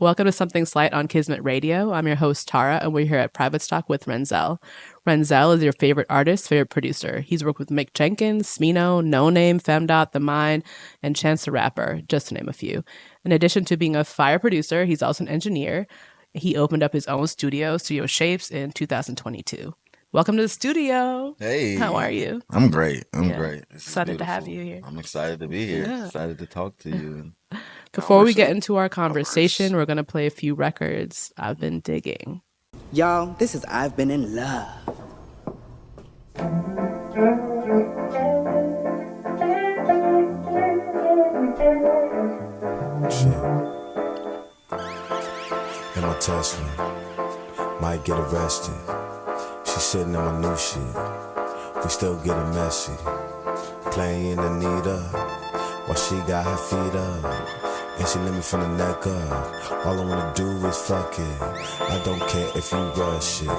Welcome to Something Slight on Kismet Radio. I'm your host, Tara, and we're here at Private Stock with Renzell. Renzell is your favorite artist, favorite producer. He's worked with Mick Jenkins, Smino, No Name, Femdot, The Mind, and Chance the Rapper, just to name a few. In addition to being a fire producer, he's also an engineer. He opened up his own studio, Studio Shapes, in 2022. Welcome to the studio. Hey. How are you? I'm great. I'm great. Excited to have you here. I'm excited to be here. Yeah. Excited to talk to you. Before we get into our conversation, we're going to play a few records I've been digging. Y'all, this is I've Been in Love. Shit. In my Tesla, might get arrested. She sitting in my new shit. We still getting messy. Playing Anita while she got her feet up. And she let me from the neck up. All I wanna do is fuck it. I don't care if you rush it.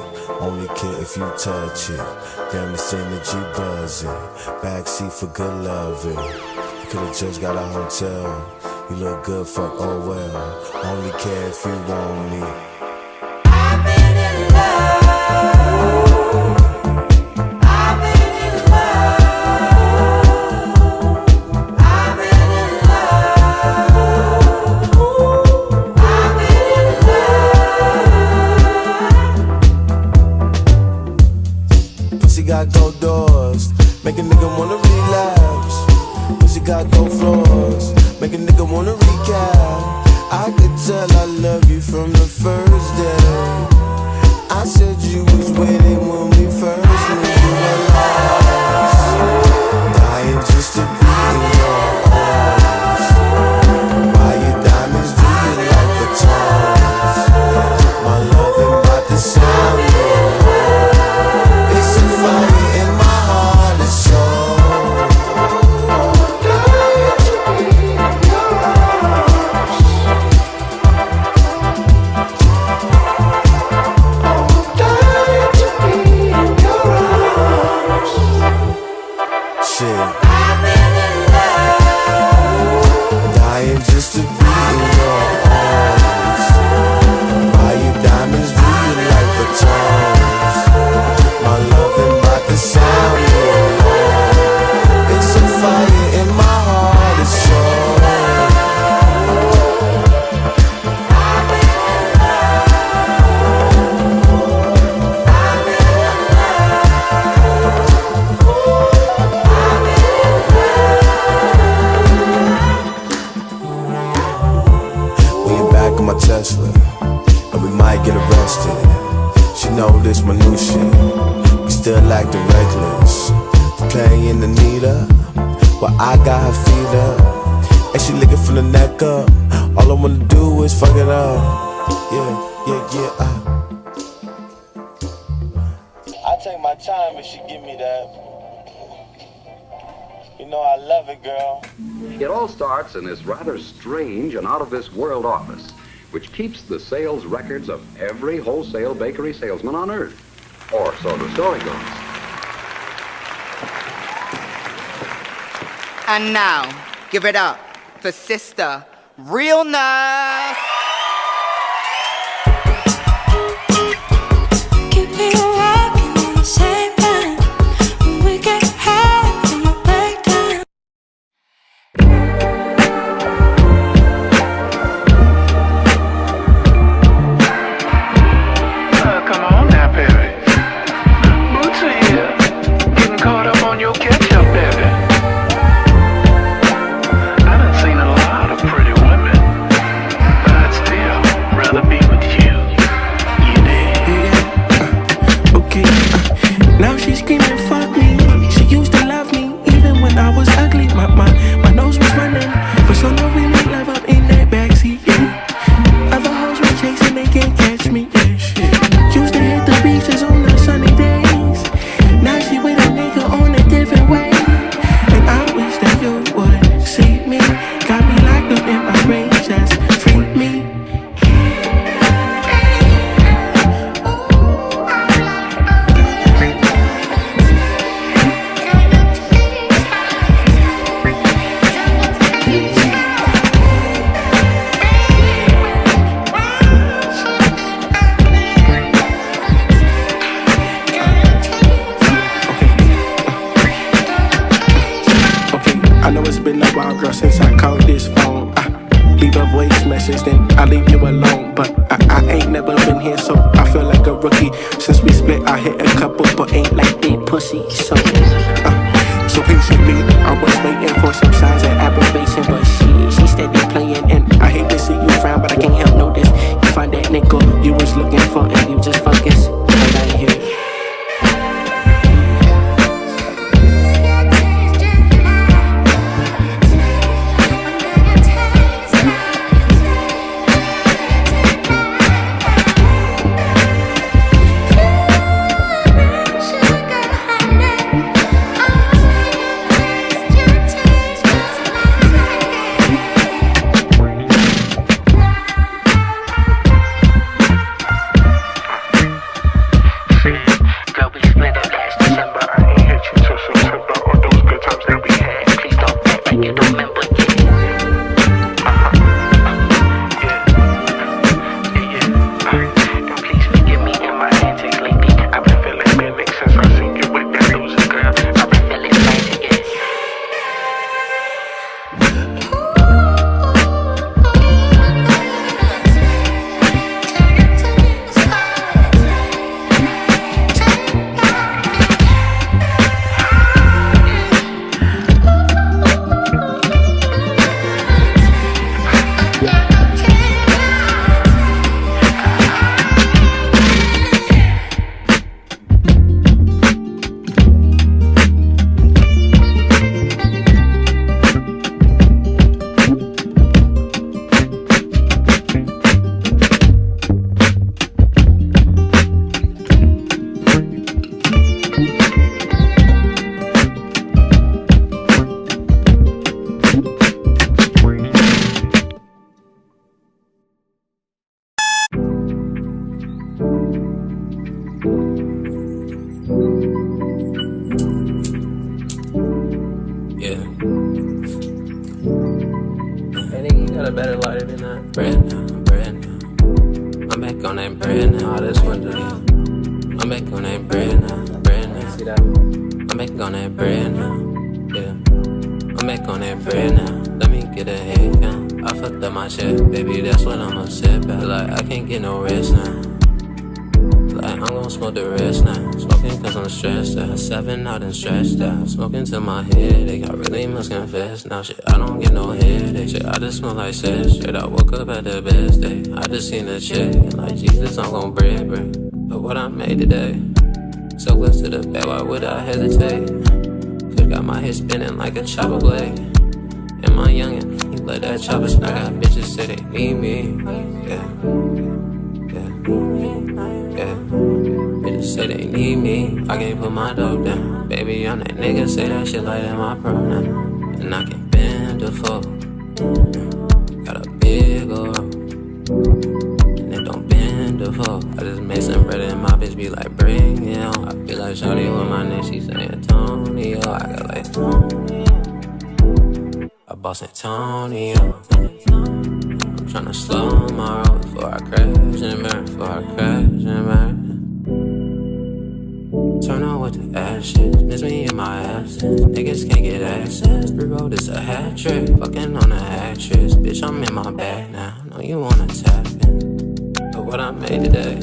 Only care if you touch it. Damn, this energy buzzing. Backseat for good loving. You could've just got a hotel. You look good, fuck, oh well. Only care if you want me. I've been in love. I've been in love. I've been in love. I've been in love. Pussy got gold doors, make a nigga wanna relapse. Pussy got gold floors, make a nigga wanna recap. I could tell I love you from the first day. I said you was waiting when we first knew you were lost. Dying just to be in your arms. Buy your diamonds, do you like the tongs? My loving about to sound your alarm. It's a fire in my heart and soul. I've been in love. Dying just to be in your arms. Buy you diamonds, do you like the tongs? My loving about to sound your alarm. It's a fire in my heart and soul. I've been in love. I've been in We ain't back in my Tesla, and we might get arrested. She know this my new shit. We still acting reckless. Playing Anita, but I got her feet up, and she licking from the neck up. All I wanna do is fuck it up. Yeah. I take my time if she give me that. You know I love it, girl. It all starts in this rather strange and out-of-this-world office, which keeps the sales records of every wholesale bakery salesman on Earth. Or so the story goes. And now, give it up for Sister Realness. Keep me rocking on the same line. When we get high in the breakdown. Come on now, baby. Boots are here. Getting caught up on your catch-up, baby. I done seen a lot of pretty women, but I know it's been a while, girl, since I called this phone. Leave a voice message, then I leave you alone. But I ain't never been here, so I feel like a rookie. Since we split, I hit a couple, but ain't like big pussy. So patiently, I was waiting for some signs of aggravation, but she steady playing, and I hate to see you frown, but I can't help notice. You find that nigga you was looking for, and you just focus. And I hear. Stretched out, smoking to my headache. I really must confess now, shit, I don't get no headache. Shit, I just smell like sex. Straight, I woke up at the best day. I just seen a chick, and like Jesus, I'm gon' break. But what I made today, so close to the bed, why would I hesitate? Could got my head spinning like a chopper blade. And my youngin', he let that chopper smack. Got bitches say they need me. Yeah. Bitches say they need me. I can't put my dope down. Baby, I'm that nigga, say that shit like that my pronoun. And I can bend the fuck. Got a big old rope. And it don't bend the fuck. I just made some bread and my bitch be like, bring it on. I feel like shawty with my name, she say Antonio. I got like I boss Antonio. I'm tryna slow my roll before I crash in the mirror, before I crash in the mirror. Turn on with the ashes, miss me in my absence. Niggas can't get access. 3-0, this a hat trick. Fucking on a actress. Bitch, I'm in my bag now. Know you wanna tap in. But what I made today,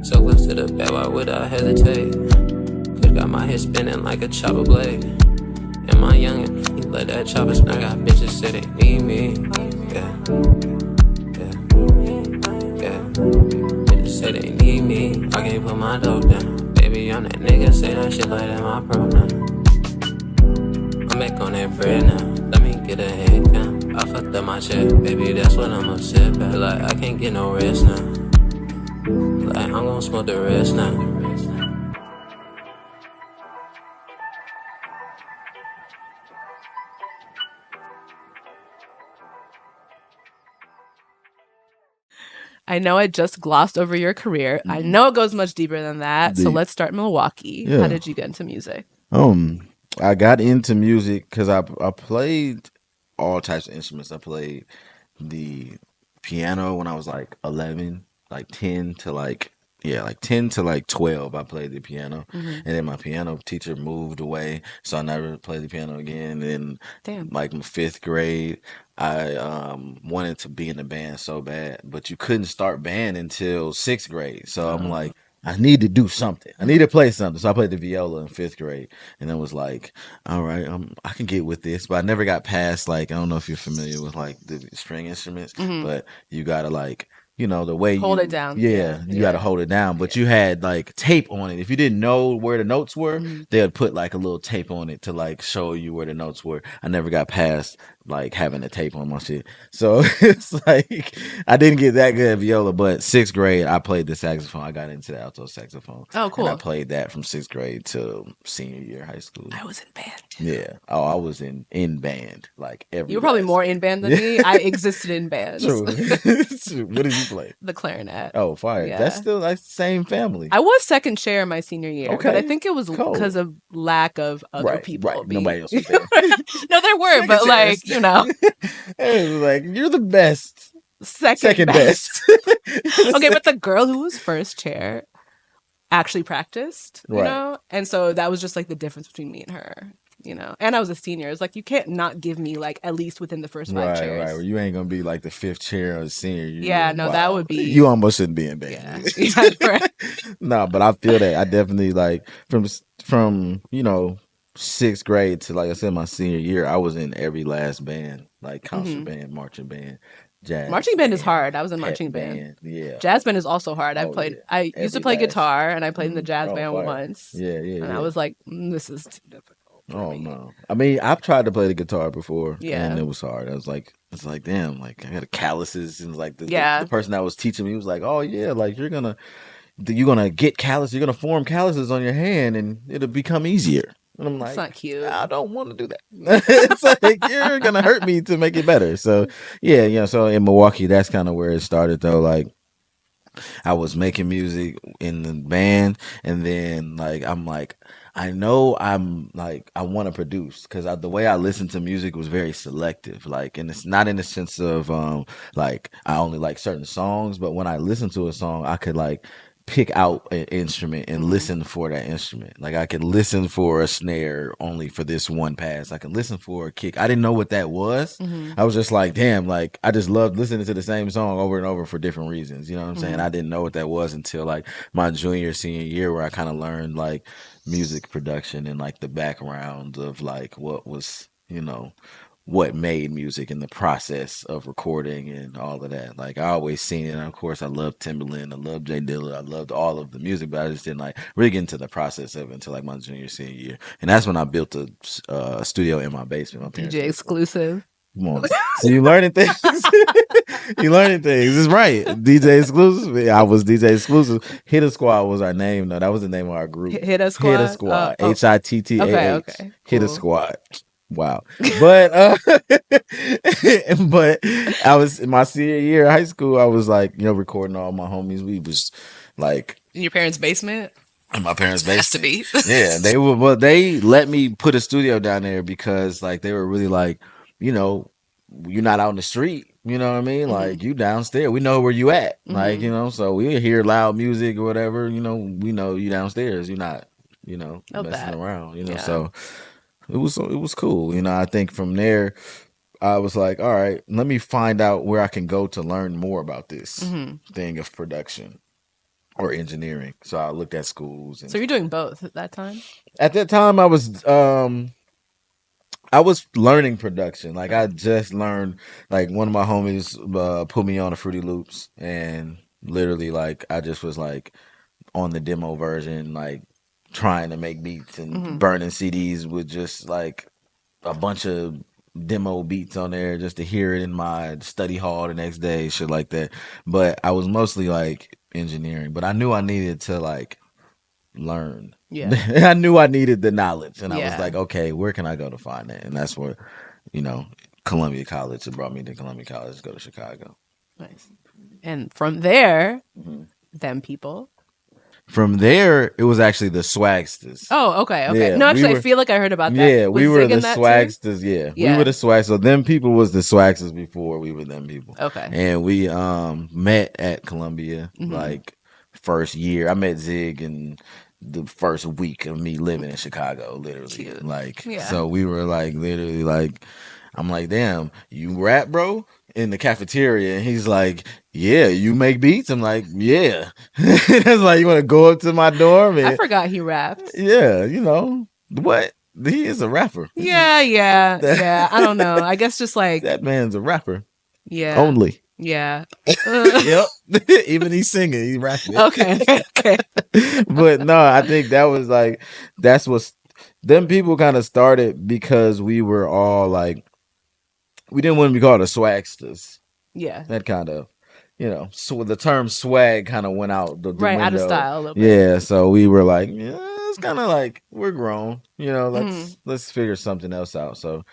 so close to the bed, why would I hesitate? Could got my head spinning like a chopper blade. And my youngin', he let that chopper smack. Got bitches say they need me. Yeah. Bitches say they need me. I can't put my dope down. Baby, I'm that nigga, say that shit like that my pronoun. I'm back on that bread now, let me get a head count. I fucked up my check, baby, that's what I'm upset about. Like, I can't get no rest now. Like, I'm gon' smoke the rest now. I know I just glossed over your career. I know it goes much deeper than that. So let's start Milwaukee. Yeah. How did you get into music? I got into music because I played all types of instruments. I played the piano when I was like 11, like 10 to like like 10 to like 12 I played the piano. Mhm. And then my piano teacher moved away, so I never played the piano again. And Damn. like in 5th grade, I wanted to be in the band so bad, but you couldn't start band until 6th grade. So I'm like, I need to do something. I need to play something. So I played the viola in 5th grade, and then was like, all right, I can get with this. But I never got past, like, I don't know if you're familiar with like the string instruments, but you gotta like, the way Hold you, it down. yeah, you got to hold it down. But you had like tape on it. If you didn't know where the notes were, they would put like a little tape on it to like show you where the notes were. I never got past like having a tape on my shit. So it's like I didn't get that good at viola. But 6th grade, I played the saxophone. I got into the alto saxophone. Oh, And I cool. played that from 6th grade to senior year of high school. I was in band too. Yeah. Oh, I was in band like every. You were probably last- more in band than me. I existed in bands. True. True. What did you play? The clarinet. Oh, fire. Yeah. That's still like same family. I was second chair my senior year, but I Okay, think it was cool. because of lack of other Right, people. right. being- Nobody else was there. No, there were, but like, It was like, you're the best. second best. Okay, but the girl who was first chair actually practiced, you Right. know? And so that was just like the difference between me and her, you know? And I was a senior. It's like, you can't not give me like at least within the first 5 Right, chairs. right. Well, you ain't gonna be like the 5th chair or senior. Yeah, no, that would be- You almost shouldn't be in band. Yeah. Yeah, right. No, but I feel that. I definitely like from 6th grade to, like I said, my senior year, I was in every last band, like concert band, marching band, jazz. Marching band is hard. I was in pep marching band. Yeah. Jazz band is also hard. Oh, yeah. I used to Every play last- guitar and I played in the jazz Oh, band fire. once. Yeah, yeah. And yeah. I was like, this is too difficult. for Oh me. no! I mean, I've tried to play the guitar before, Yeah. and it was hard. I was like, it's like, damn, like I had calluses, and like Yeah. the person that was teaching me was like, oh yeah, like you're gonna get callus, you're gonna form calluses on your hand, and it'll become easier. And I'm like, It's not cute. I don't want to do that. It's like you're gonna hurt me to make it better. So yeah. So in Milwaukee, that's kind of where it started, though. Like, I was making music in the band, and then like I'm like, I know I'm like I want to produce because the way I listened to music was very selective. Like, and it's not in the sense of like I only like certain songs, but when I listen to a song, I could like pick out an instrument and listen for that instrument. Like I could listen for a snare only for this one pass. I could listen for a kick. I didn't know what that was. I was just like, damn, like I just loved listening to the same song over and over for different reasons. You know what I'm saying? I didn't know what that was until like my senior year where I kind of learned like music production and like the background of like what was, what made music and the process of recording and all of that. Like I always seen it. And of course I loved Timberland. I loved Jay Dilla. I loved all of the music, but I just didn't like really get into the process of it until like my senior year. And that's when I built a studio in my basement. My parents DJ exclusive. Come on. So you learning things. You learning things. It's right. DJ exclusive. I was DJ exclusive. Hitter Squad was our name. No, that was the name of our group. Hitter Squad? Hitter Squad. Oh. HITTAH. Okay. Hitter Cool. Squad. Wow. But but I was in my senior year of high school, I was like, recording all my homies. We was like In your parents' basement? in my parents' Has to basement. be. Yeah, they let me put a studio down there because like they were really like, you're not out in the street. You know what I mean? Like you downstairs. We know where you at. Like, so we hear loud music or whatever, we know you downstairs. You're not, Oh, messing that. around, Yeah. So it was cool. I think from there I was like, all right, let me find out where I can go to learn more about this thing of production or engineering. So I looked at schools and So you're doing both at that time? at that time I was learning production. Like I just learned, like one of my homies put me on a Fruity Loops, and literally like I just was like on the demo version, like trying to make beats and burning CDs with just like a bunch of demo beats on there just to hear it in my study hall the next day, shit like that. But I was mostly like engineering, but I knew I needed to like learn. Yeah. I knew I needed the knowledge, and I was Yeah. like, okay, where can I go to find that? And that's where, Columbia College. It brought me to Columbia College to go to Chicago. Nice. And from there, them people. From there, it was actually the Swagsters. Oh, okay. Yeah, No, we actually, I were- feel like I heard about that. Yeah, Was we were Zig the in that too? Swagsters. Yeah, Yeah. we were the Swags. So them people was the Swagsters before we were them people. Okay. And we met at Columbia like first year. I met Zig in the first week of me living in Chicago, literally. Cute. Like, Yeah. so we were like, literally, like, I'm like, damn, you rap, bro? In the cafeteria, and he's like, "Yeah, you make beats." I'm like, "Yeah." It's like, you want to go up to my dorm I and forgot he rapped. yeah, you know what? He is a rapper. Yeah. I don't know. I guess just like That man's a rapper yeah, only. yeah. Yep. Even he's singing, he's rapping. Okay. But no, I think that was like that's what them people kind of started because we were all like we didn't want to be called the swagsters. Yeah. That kind of, so the term swag kind of went out the Right, out of window. style a little bit. Yeah, so we were like, yeah, it's kind of like we're grown, Mm-hmm. let's figure something else out. So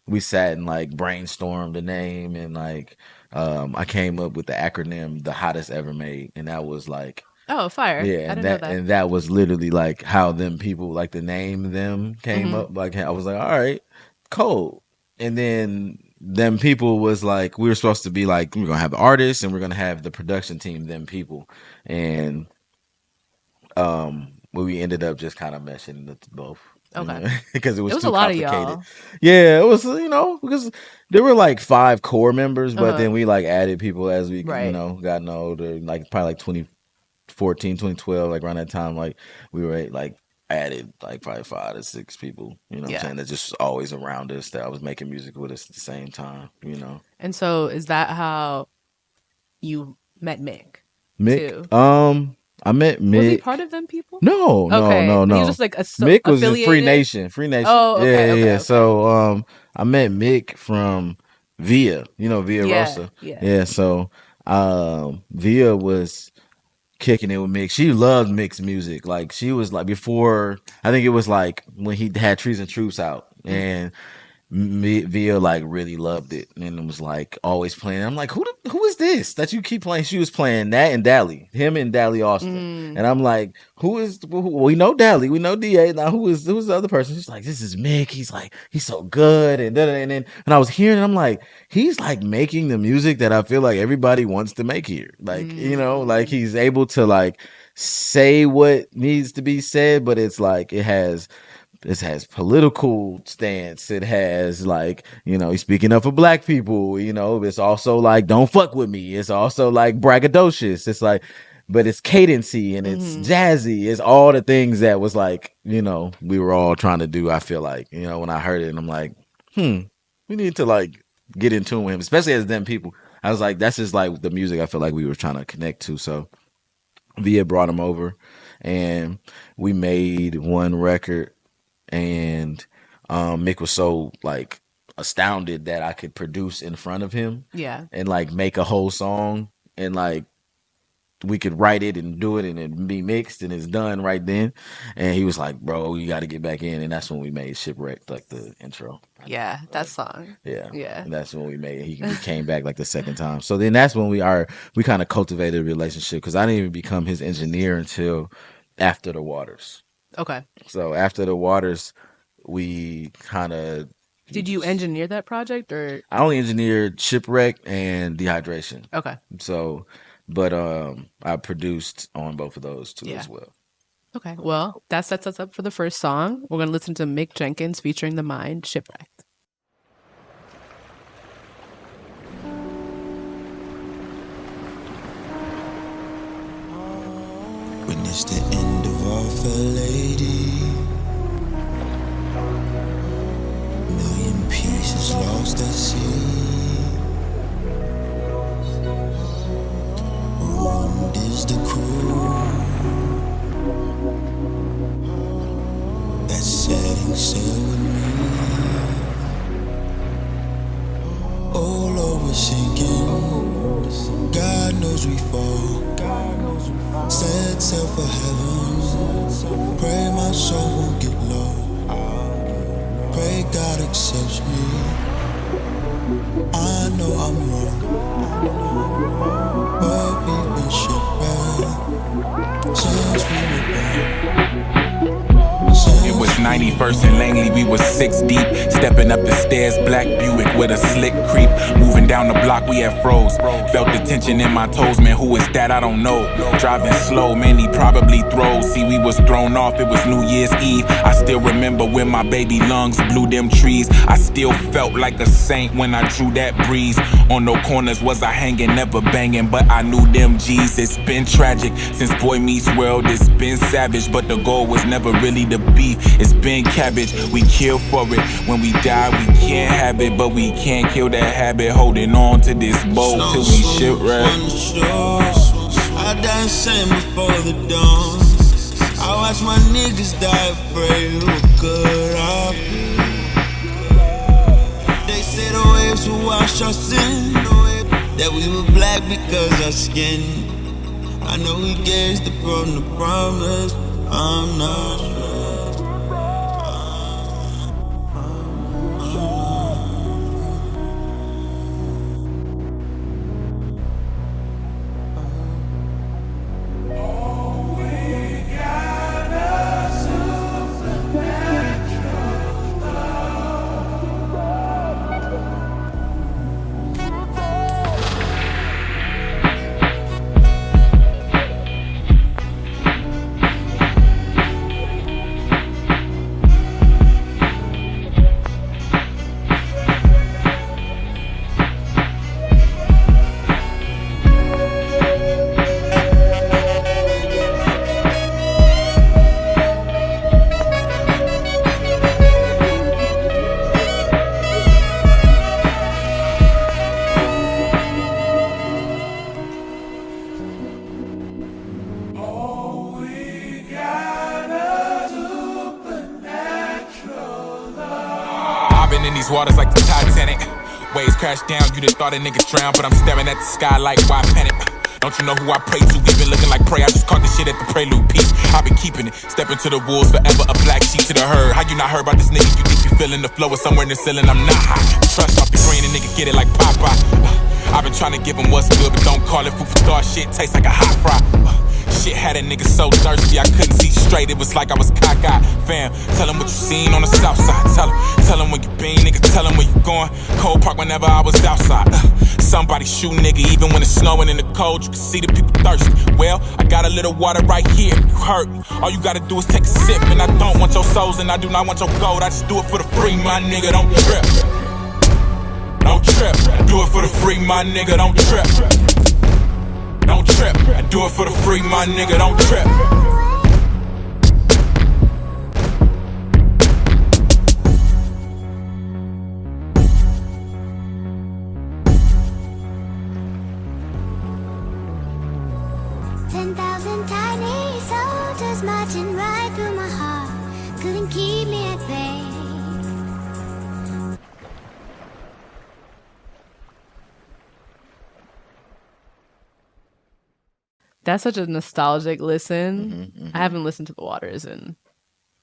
we sat and like brainstormed the name and like I came up with the acronym the hottest ever made, and that was like Oh, fire. yeah, I didn't know that. and that was literally like how them people like the name them came Mm-hmm. up. Like I was like, all right, cool. And then them people was like we were supposed to be like we're gonna have the artists and we're gonna have the production team, them people. And we ended up just kind of meshing the both. Okay. Because it was was too a lot of complicated. y'all. Yeah, it was because there were like 5 core members, but Uh-huh. then we like added people as we Right. gotten older, like probably like 2014, 2012, like around that time, like we were like added like probably 5 to 6 people, you know what Yeah. I'm saying, that's just always around us that I was making music with us at the same time, And so is that how you met Mick? Mick, Too? I met Mick. Was he part of them people? No, Okay. no. He was just like Mick was in Free affiliated? Nation. Oh, okay, Yeah. okay. So I met Mick from Via, Via Yeah, Rosa. yeah. Yeah. So Via was kicking it with Mick. She loved Mick's music. Like she was like before, I think it was like when he had Trees and Troops out, and Via like really loved it and it was like always playing. I'm like, who is this that you keep playing? She was playing that and Dally, him and Dally Austin, and I'm like, we know Dally, we know Da. Now who's the other person? She's like, this is Mick. He's like, he's so good, and then I was hearing it, I'm like, he's like making the music that I feel like everybody wants to make here. Like like he's able to like say what needs to be said, but it's like this has political stance. It has like, he's speaking up for black people. It's also like, don't fuck with me. It's also like braggadocious. It's like, but it's cadency and it's jazzy. It's all the things that was like, we were all trying to do. I feel like, when I heard it, and I'm like, we need to like get in tune with him, especially as them people. I was like, that's just like the music I feel like we were trying to connect to. So Via brought him over and we made one record. And Mick was so like astounded that I could produce in front of him, Yeah. and like make a whole song, and like we could write it and do it, and it be mixed, and it's done right then. And he was like, "Bro, you got to get back in," and that's when we made Shipwrecked, like the intro. Yeah, that song. Yeah, Yeah. and that's when we made it. He came back like the second time. So then that's when we kind of cultivated a relationship because I didn't even become his engineer until after the Waters. Okay. So after the Waters, we kind of. Did you engineer that project or? I only engineered Shipwreck and Dehydration. Okay. So, but I produced on both of those too as well. Okay. Well, that sets us up for the first song. We're gonna listen to Mick Jenkins featuring The Mind, Shipwrecked. Witness the end of our fair lady. Million pieces lost at sea. Ruined is the crew that's setting sail with me. All over sinking. God knows we fall. Set sail for heaven. Pray my soul won't get low. Pray God accepts me. I know I'm wrong, but we've been shipwrecked since we were born. It was 91st and Langley, we was 6 deep. Stepping up the stairs, black Buick with a slick creep. Moving down the block, we had froze. Felt the tension in my toes, man, who is that? I don't know. Driving slow, man, he probably throws. See, we was thrown off, it was New Year's Eve. I still remember when my baby lungs blew them trees. I still felt like a saint when I drew that breeze. On no corners was I hanging, never banging, but I knew them G's. It's been tragic since Boy Meets World, it's been savage, but the goal was never really the beef. It's been cabbage, we kill for it. When we die, we can't have it, but we can't kill that habit. Holding on to this boat till we shipwreck. I dancing before the dawn. I watch my niggas die afraid. Look good, I feel. They say the waves will wash our sin. That we were black because our skin. I know we gazed upon the promise. I'm not sure. Been in these waters like the Titanic. Waves crash down, you just thought a niggas drown, but I'm staring at the sky like why panic? Don't you know who I pray to? We been looking like prey. I just caught this shit at the Prelude piece. I been keeping it, stepping to the wolves forever, a black sheep to the herd. How you not heard about this nigga? You think you feeling the flow or somewhere in the ceiling? I'm not high. Trust off the green, a nigga get it like Popeye. I've been trying to give him what's good, but don't call it food for thought. Shit tastes like a hot fry. Shit had a nigga so thirsty I couldn't see straight. It was like I was cockeyed. Fam, tell him what you seen on the south side. Tell him where you been, nigga. Tell him where you going. Cold Park whenever I was outside. Somebody shoot, nigga. Even when it's snowing in the cold, you can see the people thirsty. Well, I got a little water right here. You hurt me. All you gotta do is take a sip. And I don't want your souls and I do not want your gold. I just do it for the free, my nigga. Don't trip. Don't trip. Do it for the free, my nigga. Don't trip. Don't trip. I do it for the free, my nigga. Don't trip. 10,000 tiny soldiers marching right through my heart. Couldn't keep me at bay. That's such a nostalgic listen. I haven't listened to The Waters in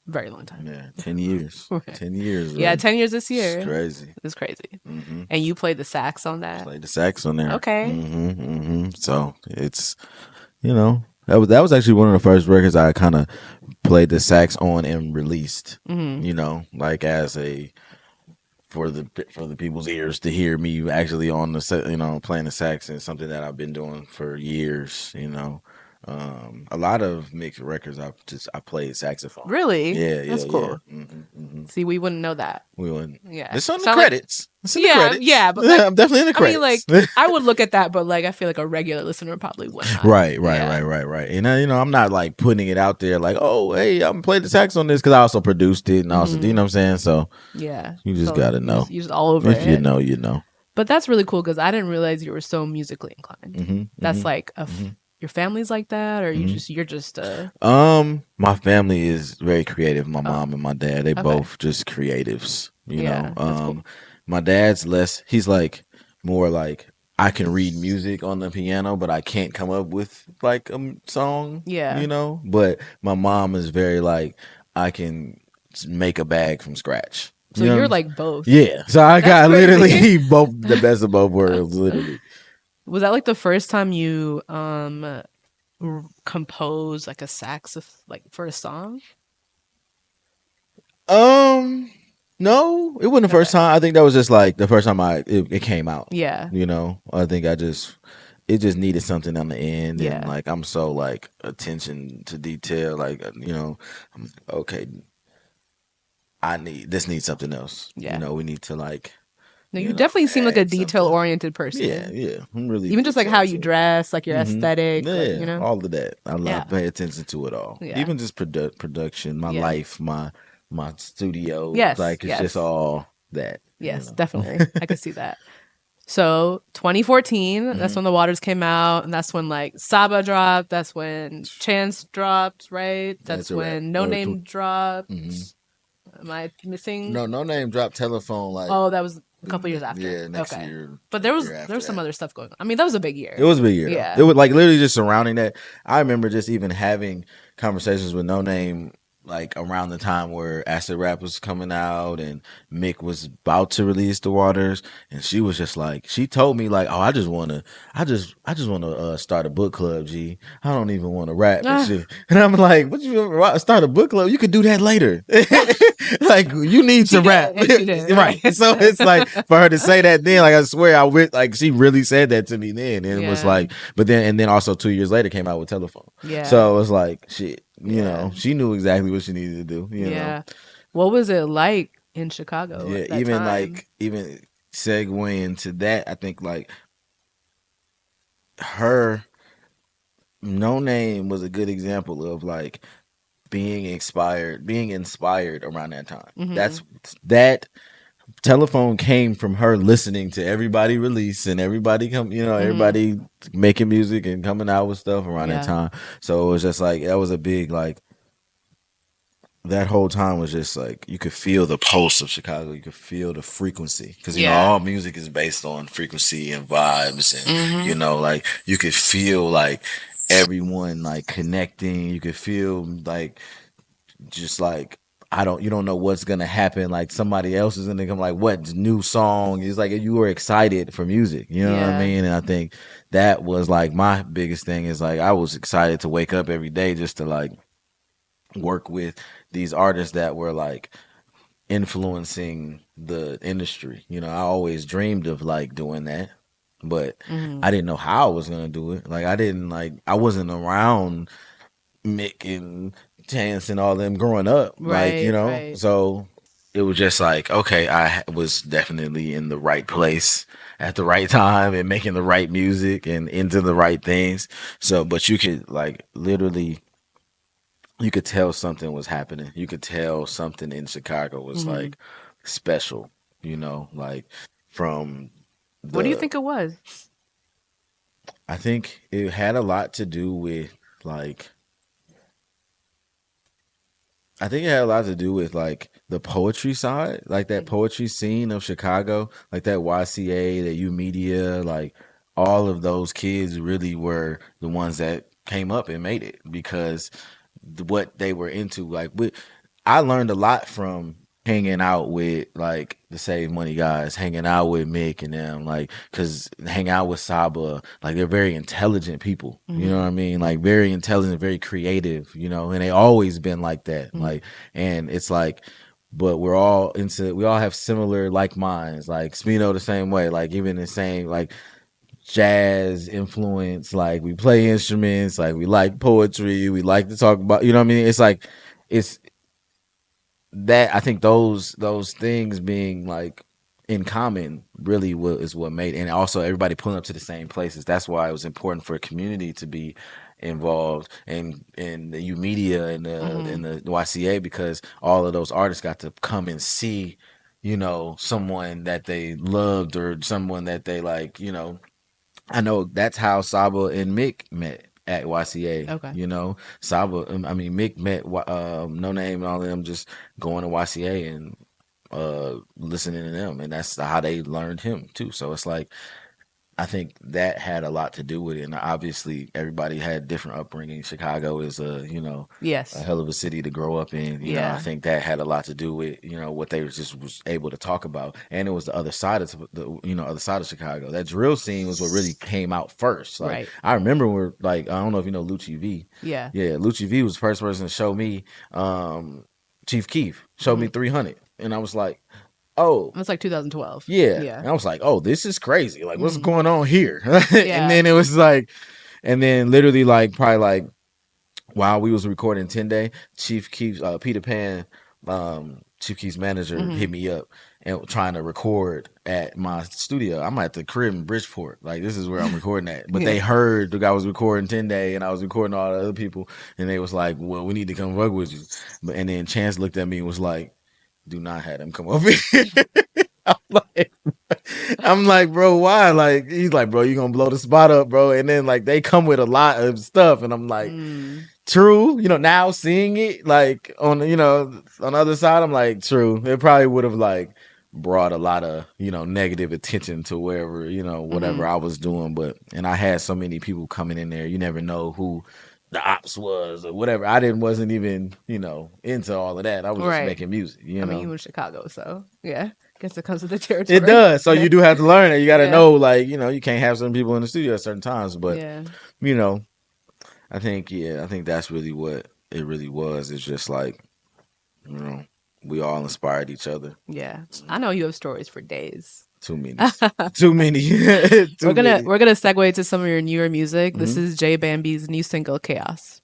a very long time. Yeah, 10 years. 10 years. Yeah, Right? 10 years this year. It's crazy. It's crazy. And you played the sax on that? Played the sax on there. Okay. So it's, you know, that was actually one of the first records I kind of played the sax on and released. You know, like as a for the people's ears to hear me actually on the you know, playing the sax is something that I've been doing for years. You know, a lot of mixed records I played saxophone. Really? Yeah, That's cool. Yeah. See, we wouldn't know that. We wouldn't. Yeah. It's on the Sound like- credits. It's in the credits. Yeah, but like, I'm definitely in the credits. I mean, like, I would look at that, but like, I feel like a regular listener probably wouldn't. Right. Yeah. And you know, I'm not like putting it out there like, oh, hey, I'm playing the sax on this because I also produced it and also, you know what I'm saying? So Yeah. you just So gotta know. You're just all over If it. you know, you know. But that's really cool because I didn't realize you were so musically inclined. That's like your family's like that, or you're just My family is very creative. My mom and my dad, they both just creatives. You Yeah, know, that's cool. my dad's less. He's like more like I can read music on the piano, but I can't come up with like a song. Yeah. you know. But my mom is very like I can make a bag from scratch. so You know you're what I'm- like both. yeah. So I got crazy. literally both the best of both worlds. Literally. Was that like the first time you composed like a sax like for a song? No, it wasn't the first time. I think that was just like the first time it came out. Yeah. You know, I think it just needed something on the end, and Yeah. like I'm so like attention to detail, like I'm like, okay, this needs something else. Yeah. You know, we need to like. No, you definitely seem like a add something. detail-oriented person. Yeah. I'm really even just like how you dress, like your Mhm. aesthetic, Yeah, like, you know. all of that. I Yeah. pay attention to it all. Yeah. Even just production, my Yeah. life, my studio. Yes, like it's yes. just all that. Yes, know. definitely. I could see that. So 2014, Mm-hmm. that's when The Waters came out, and that's when like Saba dropped. That's when Chance dropped, right? That's a wrap. when No Or Name dropped. Mhm. Am I missing? No name dropped telephone like. Oh, that was a couple years after. Yeah, next okay. year. But there was year after there was some that. other stuff going on. I mean, that was a big year. It was a big year. Yeah. Though. It was like literally just surrounding that. I remember just even having conversations with No Name like around the time where Acid Rap was coming out and Mick was about to release The Waters, and she was just like, she told me like, oh, I just want to start a book club. G, I don't even want to rap and shit. And I'm like, what you start a book club? You could do that later. Like you need to rap, right? So it's like for her to say that then, like I swear I went like she really said that to me then, and it was like, but then also 2 years later came out with Telephone. Yeah. So it was like shit. You know, she knew exactly what she needed to do. You know? What was it like in Chicago? Yeah, at that even time? like even segueing to that, I think like her No Name was a good example of like being inspired around that time. Mhm. That Telephone came from her listening to everybody release and everybody everybody making music and coming out with stuff around that time. So it was just like that was a big like that whole time was just like you could feel the pulse of Chicago. You could feel the frequency because you know all music is based on frequency and vibes, and you know like you could feel like everyone like connecting. You could feel like just like you don't know what's gonna happen. Like somebody else is gonna come. Like what new song? It's like you were excited for music. You know what I mean? And I think that was like my biggest thing. Is like I was excited to wake up every day just to like work with these artists that were like influencing the industry. You know, I always dreamed of like doing that, but I didn't know how I was gonna do it. Like I wasn't around Mick and Chance and all them growing up. Like, you know, Right. so it was just like, okay, I was definitely in the right place at the right time and making the right music and into the right things. So, but you could like literally you could tell something was happening. You could tell something in Chicago was like special, you know, like from what do you think it was? I think it had a lot to do with like I think it had a lot to do with like the poetry side, like that poetry scene of Chicago, like that YCA, that U Media, like all of those kids really were the ones that came up and made it because what they were into. Like I learned a lot from hanging out with like the Save Money guys, hanging out with Mick and them, like because hang out with Saba, like they're very intelligent people. You know what I mean? Like very intelligent, very creative. You know, and they always been like that. Like, and it's like. But we all have similar like minds, like Smino the same way, like even the same like jazz influence, like we play instruments, like we like poetry, we like to talk about, you know what I mean? It's like it's that I think those things being like in common really is what made, and also everybody pulling up to the same places. That's why it was important for a community to be involved in the U Media and the YCA, because all of those artists got to come and see, you know, someone that they loved or someone that they like, you know. I know that's how Saba and Mick met at YCA. Okay. You know, Mick met No Name and all of them just going to YCA and listening to them, and that's how they learned him too. So it's like I think that had a lot to do with it, and obviously everybody had different upbringing. Chicago is a hell of a city to grow up in. You know, I think that had a lot to do with what they was able to talk about, and it was the other side of other side of Chicago. That drill scene was what really came out first. Like Right. I remember when I don't know if you know Lucci V. Yeah. Lucci V was the first person to show me Chief Keef showed me 300, and I was like, oh, It's like 2012. yeah. Yeah. And I was like, oh, this is crazy. Like, what's Mhm. going on here? Yeah. And then it was like, and then literally like probably like while we was recording 10 Day, Chief Keef's Peter Pan, Chief Keef's manager hit me up and trying to record at my studio. I'm at the crib in Bridgeport. Like, this is where I'm recording at. But Yeah. they heard the guy was recording 10 Day and I was recording all the other people, and they was like, well, we need to come work with you. But and then Chance looked at me and was like, do not have them come over here. I'm like, bro, why? Like, he's like, bro, you gonna blow the spot up, bro. And then like they come with a lot of stuff, and I'm like, true. Now seeing it like on on the other side, I'm like, true. It probably would have like brought a lot of negative attention to wherever whatever I was doing. But and I had so many people coming in there. You never know who the ops was or whatever. I wasn't even into all of that. I was just making music. I mean, you in Chicago, so yeah. Guess it comes with the territory. It does. So you do have to learn it. You got to know, like, you can't have some people in the studio at certain times. But, I think that's really what it really was. It's just like, we all inspired each other. Yeah. I know you have stories for days. Too many. Too many. We're gonna segue to some of your newer music. This is J Bambi's new single, Chaos.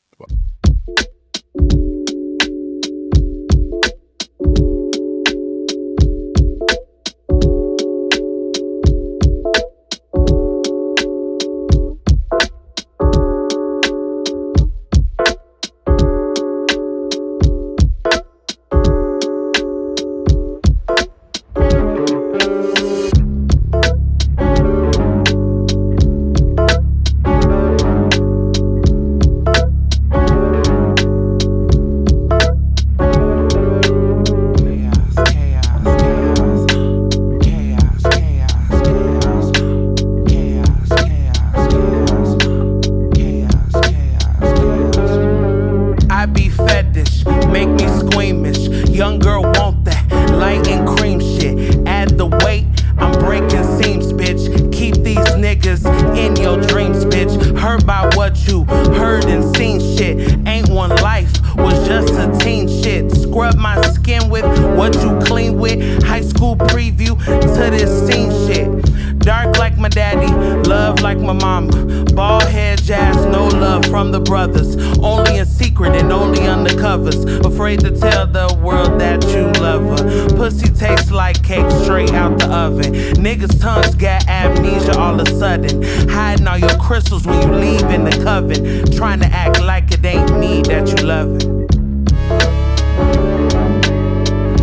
Afraid to tell the world that you love her. Pussy tastes like cake straight out the oven. Niggas' tongues got amnesia all of a sudden. Hiding all your crystals when you leave in the coven. Trying to act like it ain't me that you loving.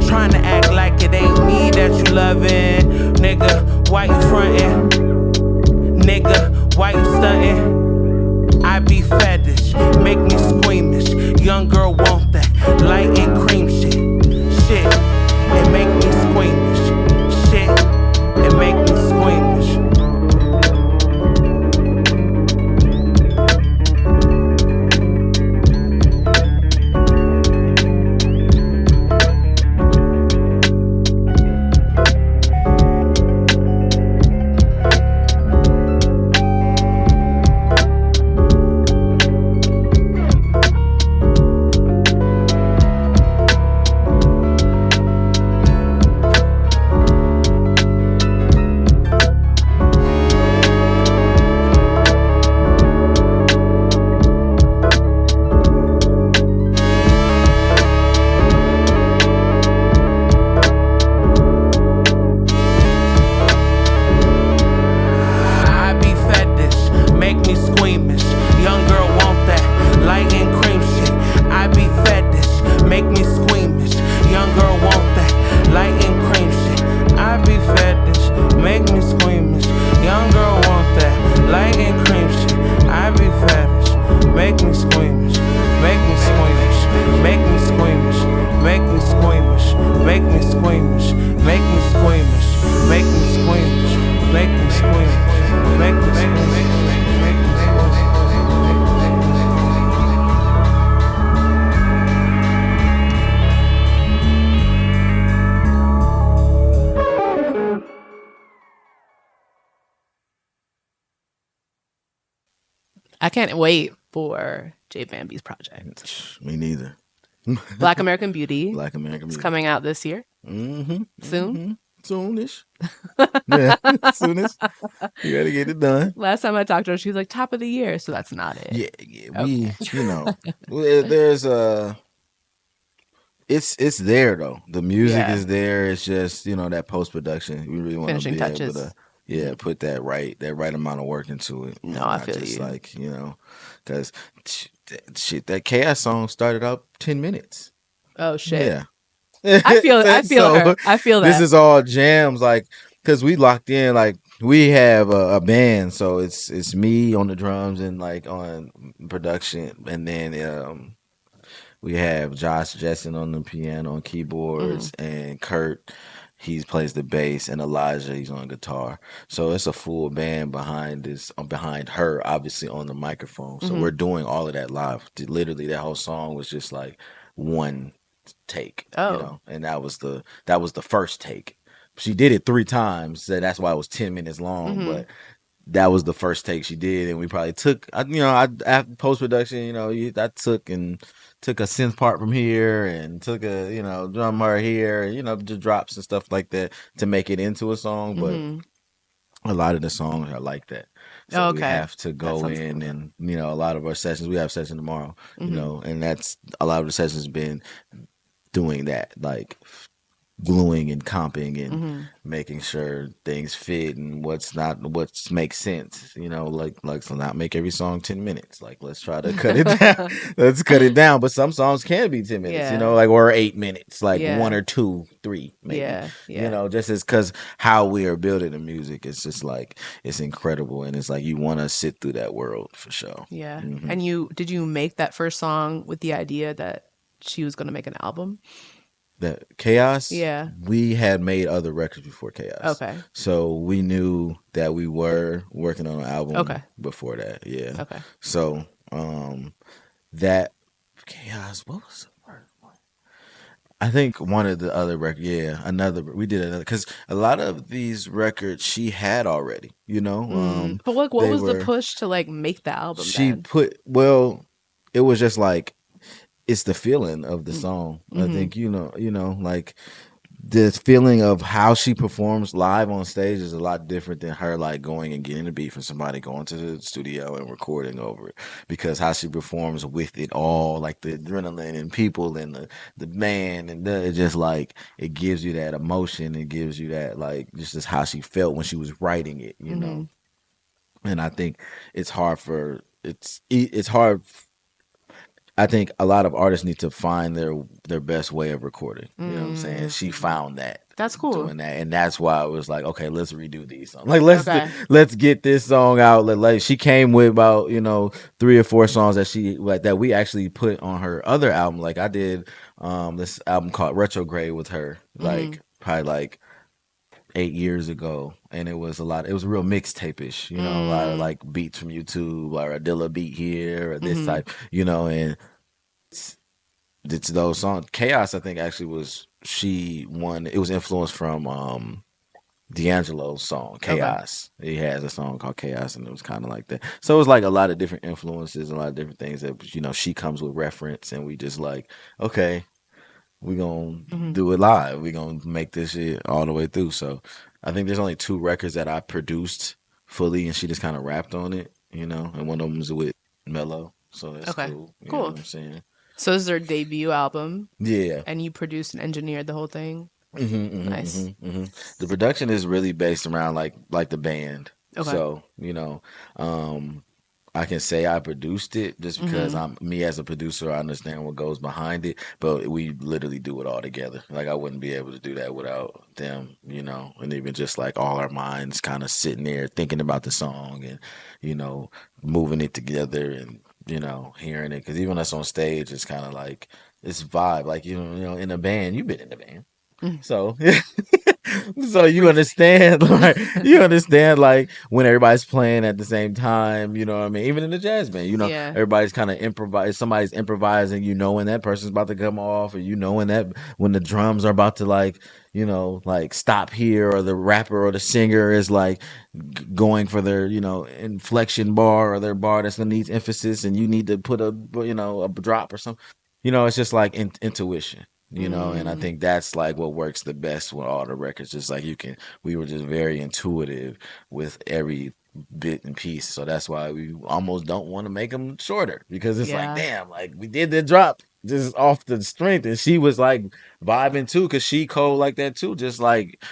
Trying to act like it ain't me that you loving. Nigga, why you frontin'? Nigga, why you stuntin'? I be fetish, make me squeamish. Young girl want that light and cream shit. Shit, it make me squeamish. Shit, it make me squeamish. I can't wait for J Bambi's project. Me neither. Black American Beauty. Black American It's Beauty. coming out this year. Mm-hmm. Soon. Mm-hmm. Soonish. Yeah, soonish. You gotta get it done. Last time I talked to her, she was like top of the year, so that's not it. Yeah. We, there's it's there though. The music Yeah. is there. It's just that post production. We really want to Finishing be touches. able to put that right amount of work into it. No, and I not feel just you. because shit, that Chaos song started up 10 minutes. Oh shit. Yeah. I feel her. I feel that. This is all jams, like, because we locked in, like, we have a band, so it's me on the drums and like on production, and then we have Josh Jessen on the piano and keyboards, and Kurt, he plays the bass, and Elijah, he's on guitar. So it's a full band behind her, obviously on the microphone. So we're doing all of that live. Literally, that whole song was just like one take, Oh. and that was the first take. She did it 3 times, so that's why it was 10 minutes long. But that was the first take she did, and we probably took, after post production, I took a synth part from here and took a drum part here, just drops and stuff like that to make it into a song. But a lot of the songs are like that. So we have to go in cool. and, a lot of our sessions, we have session tomorrow, and that's a lot of the sessions been doing that, like gluing and comping and making sure things fit and what makes sense, like so not make every song 10 minutes. Like, let's try to cut it down. Let's cut it down. But some songs can be 10 minutes, Yeah. like, or 8 minutes, like Yeah. 1 or 2, 3, maybe. Yeah. Just as, because how we are building the music, it's just like, it's incredible, and it's like you want to sit through that world for sure. Yeah. And did you make that first song with the idea that she was going to make an album? That Chaos, Yeah. we had made other records before Chaos. Okay. So we knew that we were working on an album Okay. before that. Yeah. Okay. So that Chaos, what was the first one? I think one of the other records, we did another, because a lot of these records she had already, But what was the push to like make the album then? It was just like, it's the feeling of the song. I think, like, the feeling of how she performs live on stage is a lot different than her like going and getting a beat from somebody, going to the studio and recording over it, because how she performs with it all, like the adrenaline and people and the band, and it just like, it gives you that emotion. It gives you that, like, just as how she felt when she was writing it, and I think it's hard. I think a lot of artists need to find their best way of recording. You know what I'm saying? She found that. That's cool. Doing that, and that's why I was like, okay, let's redo these songs. Like, let's get this song out. Like, she came with about 3 or 4 songs that we actually put on her other album. Like, I did this album called Retrograde with her, like probably like 8 years ago, and it was real mixtape-ish, a lot of like beats from YouTube, or a Dilla beat here, or this type, and it's those songs. Chaos, I think, actually was, it was influenced from D'Angelo's song Chaos. Okay. He has a song called Chaos, and it was kind of like that. So it was like a lot of different influences, a lot of different things that she comes with reference, and we just like, okay, we're going to do it live. We're going to make this shit all the way through. So I think there's only 2 records that I produced fully, and she just kind of rapped on it, and one of them was with Mello. So that's cool. You know what I'm saying? So this is her debut album. Yeah. And you produced and engineered the whole thing? Nice. The production is really based around like the band. Okay. So, I can say I produced it just because I'm me as a producer. I understand what goes behind it, but we literally do it all together. Like, I wouldn't be able to do that without them, and even just like all our minds kind of sitting there thinking about the song and, moving it together and, hearing it. Because even us on stage, it's kind of like, it's vibe. Like, in a band, you've been in a band. So, so you understand, like when everybody's playing at the same time, you know what I mean? Even in the jazz band, everybody's kind of improvise. Somebody's improvising, when that person's about to come off, or when the drums are about to like stop here, or the rapper or the singer is like going for their inflection bar, or their bar that's gonna need emphasis, and you need to put a drop or something. it's just like intuition. And I think that's like what works the best with all the records. Just like we were just very intuitive with every bit and piece. So that's why we almost don't want to make them shorter because it's like, damn, like we did the drop just off the strength, and she was like vibing too because she cold like that too, just like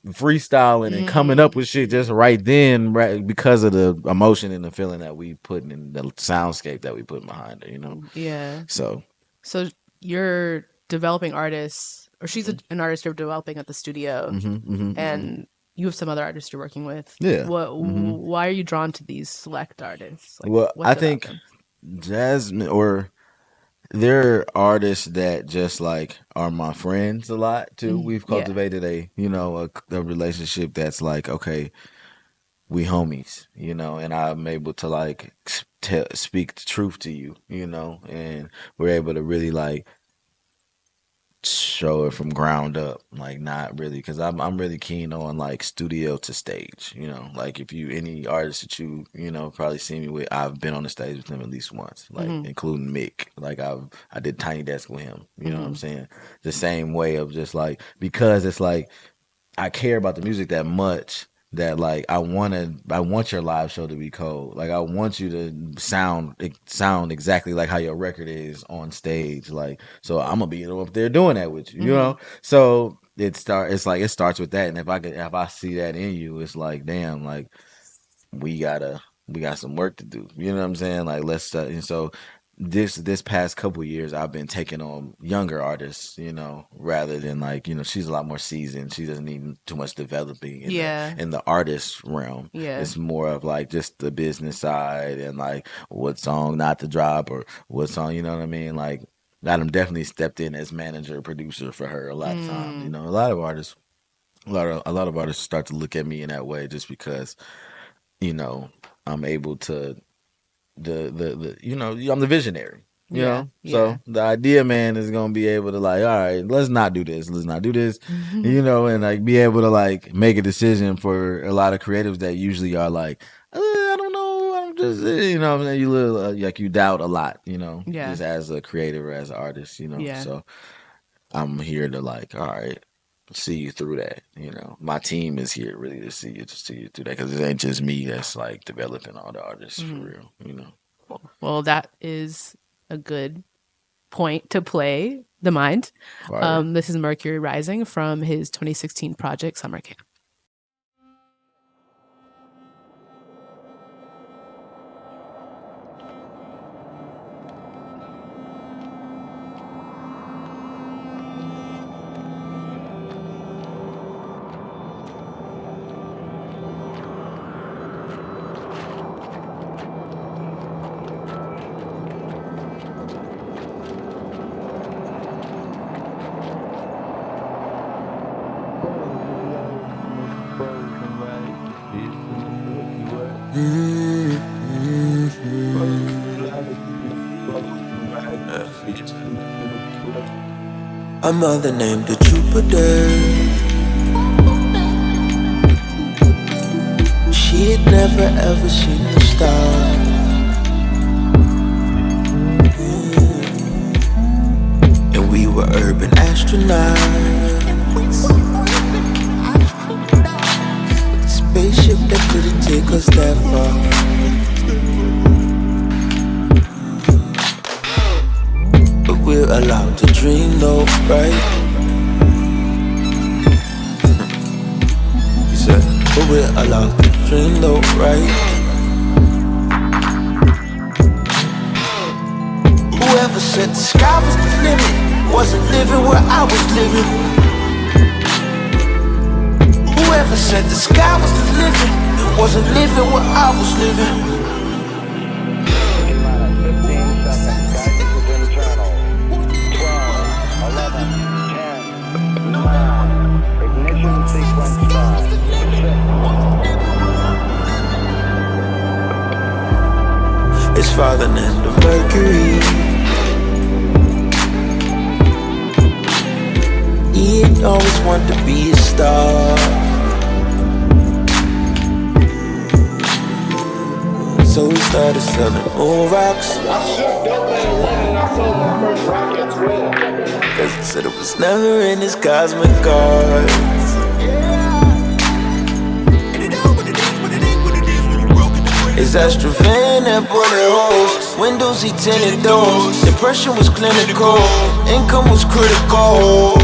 freestyling and coming up with shit just right then, right, because of the emotion and the feeling that we put in the soundscape that we put behind it. Yeah. So you're developing artists, or she's an artist you're developing at the studio, and you have some other artists you're working with. Yeah. Why are you drawn to these select artists? Like, well, what's I about think them? Jasmine or there are artists that just like are my friends a lot too. We've Yeah. cultivated a relationship that's like, okay, we homies, and I'm able to like speak the truth to you, and we're able to really like show it from ground up, like not really, because I'm really keen on like studio to stage, like if you any artist that you probably see me with, I've been on the stage with him at least once, like including Mick, like I did Tiny Desk with him, you know what I'm saying, the same way of just like, because it's like I care about the music that much that like I want your live show to be cold. Like I want you to sound exactly like how your record is on stage. Like, so I'm gonna be up there doing that with you, So it starts with that. And if I see that in you, it's like, damn, like we got some work to do. You know what I'm saying? Like let's and so this past couple years I've been taking on younger artists, rather than like, she's a lot more seasoned. She doesn't need too much developing in the artist realm. Yeah. It's more of like just the business side and like what song not to drop or what song, you know what I mean? Like Adam definitely stepped in as manager, producer for her a lot of times. A lot of artists start to look at me in that way just because, I'm able to I'm the visionary. So the idea man is gonna be able to like, all right, let's not do this, and like be able to like make a decision for a lot of creatives that usually are like, I don't know, I'm just I'm saying, you little like you doubt a lot, just as a creative or as an artist, so I'm here to like, all right, see you through that. My team is here really to see you through that, because it ain't just me that's like developing all the artists for real. Well, that is a good point to play the mind. This is Mercury Rising from his 2016 project Summer Camp. A mother named the Jupiter. She had never ever seen the stars. And we were urban astronauts with a spaceship that couldn't take us that far. But we're allowed to dream though, right? He said, but we're allowed to dream though, right? Whoever said the sky was the limit wasn't living where I was living. Whoever said the sky was the limit wasn't living where I was living. His father named him Mercury. He'd always wanted to be a star, so he started selling more rocks. Cause I said it was never in his cosmic cards. His extra van that bullet holes, windows he tinted doors. Depression was clinical, income was critical.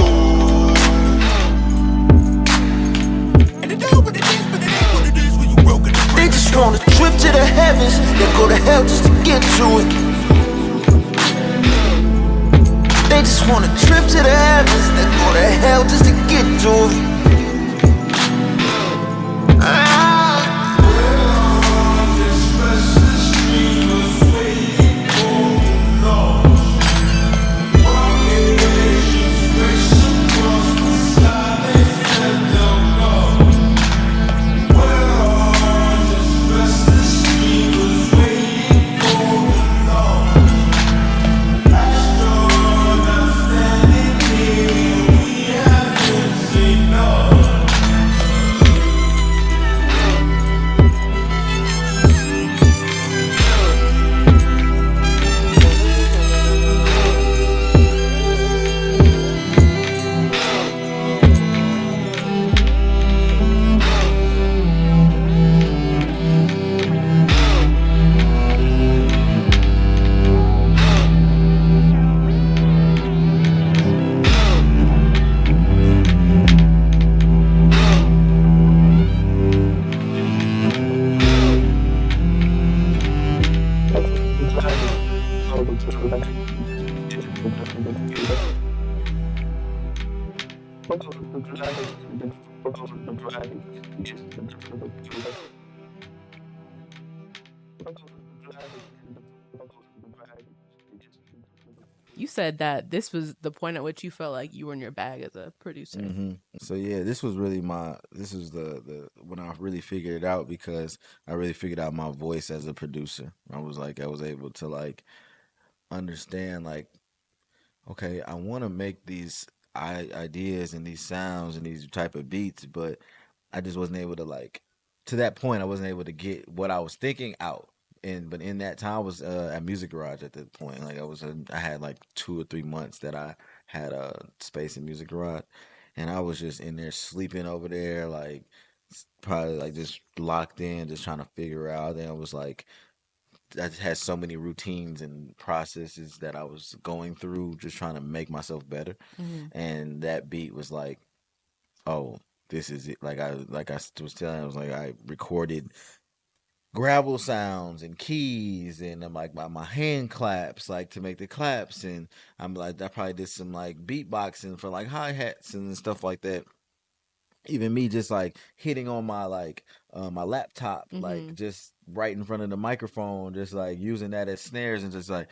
They just want a trip to the heavens, they go to hell just to get to it. They just want a trip to the heavens, they go to hell just to get to it. You said that this was the point at which you felt like you were in your bag as a producer. So yeah, this was really this was the when I really figured it out, because I really figured out my voice as a producer. I was able to like understand like, okay, I want to make these ideas and these sounds and these type of beats, but I just wasn't able to like, to that point I wasn't able to get what I was thinking out. And but in that time I was at Music Garage at that point. Like I had like 2 or 3 months that I had a space in Music Garage, and I was just in there sleeping over there, like probably like just locked in, just trying to figure out. Then I was like, I just had so many routines and processes that I was going through, just trying to make myself better. Hmm. And that beat was like, oh, this is it. Like I was telling, I was like, I recorded gravel sounds and keys, and I'm like my hand claps, like to make the claps, and I'm like I probably did some like beatboxing for like hi hats and stuff like that. Even me just like hitting on my like my laptop, like Hmm. just right in front of the microphone, just like using that as snares, and just like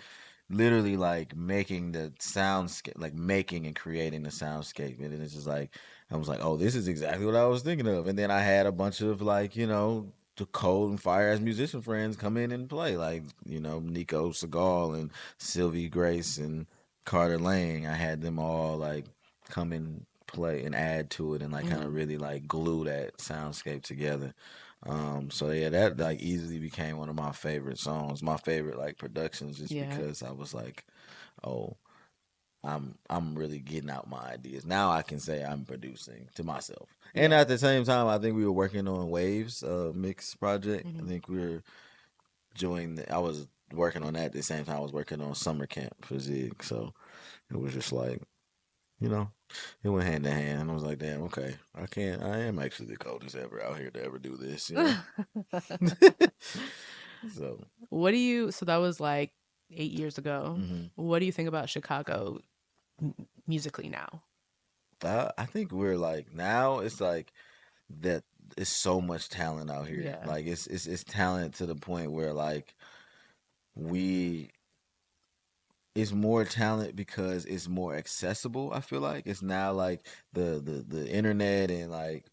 literally like making the soundscape, like making and creating the soundscape. And then it's just like I was like, oh, this is exactly what I was thinking of. And then I had a bunch of like, the cold and fire as musician friends come in and play, like, Nico Segal and Sylvie Grace and Carter Lang. I had them all like come and play and add to it, and like kind of Hmm. really like glue that soundscape together. So yeah, that like easily became one of my favorite songs, my favorite like productions, just Yeah. because I was like, oh, I'm really getting out my ideas. Now I can say I'm producing to myself. And Yeah. at the same time, I think we were working on Waves mix project. I Hmm. think we were I was working on that at the same time I was working on Summer Camp for Zig. So it was just like, you know, it went hand in hand. And I was like, damn, okay, I am actually the coldest ever out here to ever do this. So, So that was like 8 years ago. mhm. What do you think about Chicago musically now? I think we're like, now it's like that it's so much talent out here. Yeah. Like it's talent to the point where like we it's more talent because it's more accessible. I feel like it's now like the internet, and like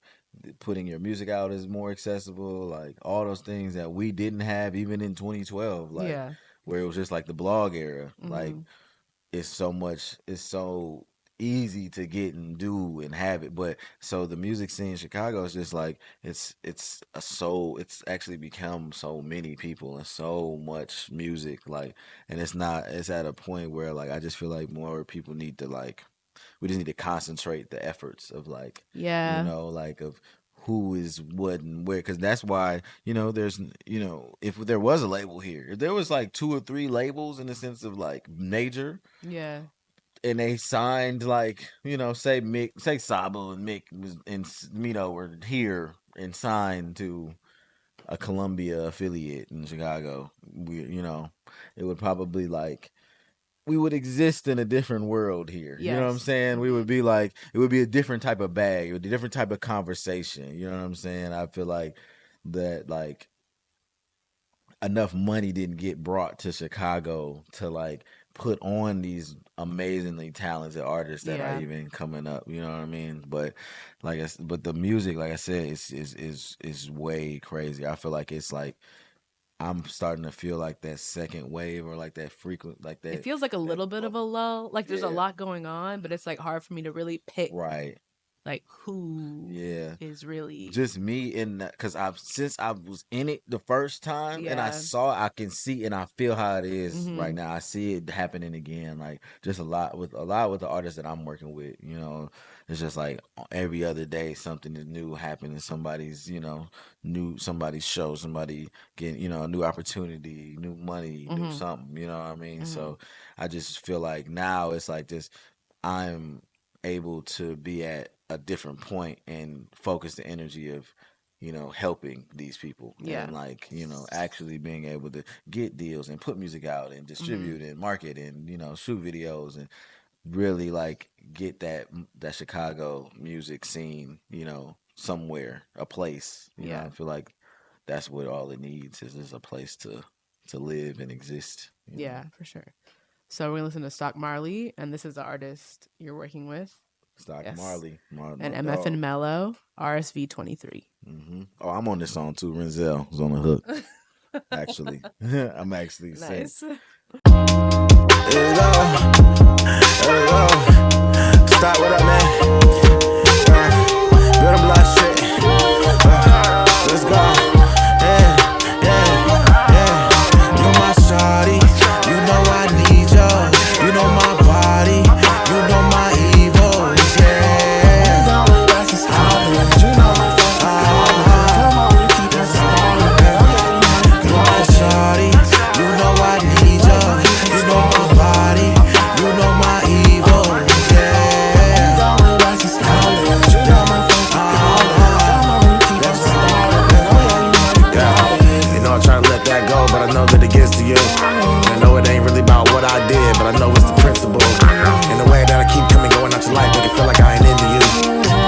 putting your music out is more accessible. Like all those things that we didn't have even in 2012, like Yeah. where it was just like the blog era. Like Hmm. it's so much. It's so. easy to get and do and have it. But so the music scene in Chicago is just like it's actually become so many people and so much music, like, and it's at a point where like I just feel like more people need to like we just need to concentrate the efforts of like Yeah. like of who is what and where, because that's why there's if there was a label here, if there was like two or three labels in the sense of like major, Yeah. and they signed like say Mick, say Sabo and Mick and were here and signed to a Columbia affiliate in Chicago, it would probably like we would exist in a different world here. You know what I'm Yes. saying? We would be like, it would be a different type of bag. It would be a different type of conversation. You know what I'm saying? I feel like that, like, enough money didn't get brought to Chicago to like put on these amazingly talented artists that are Yeah. even coming up. You know what I mean? But but the music, like I said, is way crazy. I feel like it's like I'm starting to feel like that second wave or like that frequent, like that. It feels like a little bit of a lull. Like there's a lot going on, but it's like hard for me to really pick right. like who is really Just me in that, because since I was in it the first time and I can see and I feel how it is right now. I see it happening again, like just a lot with the artists that I'm working with. It's just like every other day something is new happening. Somebody's somebody's show, somebody getting a new opportunity, new money, new something. You know what I mean? So I just feel like now it's like just I'm able to be at a different point and focus the energy of helping these people and like actually being able to get deals and put music out and distribute and market and shoot videos and really like get that Chicago music scene somewhere, a place. I feel like that's what all it needs is just a place to live and exist. Yeah, for sure. So we're gonna listen to Stock Marley, and this is the artist you're working with. Stock Marley. And MF and Mello, RSV 23. Oh, I'm on this song too. Renzell was on the hook. Actually, I'm actually nice. Start what up, man? Build a block shit. Let's go. Yeah. You my shawty. You know I need you. You know my body. You know my evils. Yeah. You know come on, we keep it solid. You my shawty. You know I need you. You know my body. You know my evils. But I know that it gets to you. And I know it ain't really about what I did, but I know it's the principle. And the way that I keep coming, going out your life, make it feel like I ain't into you.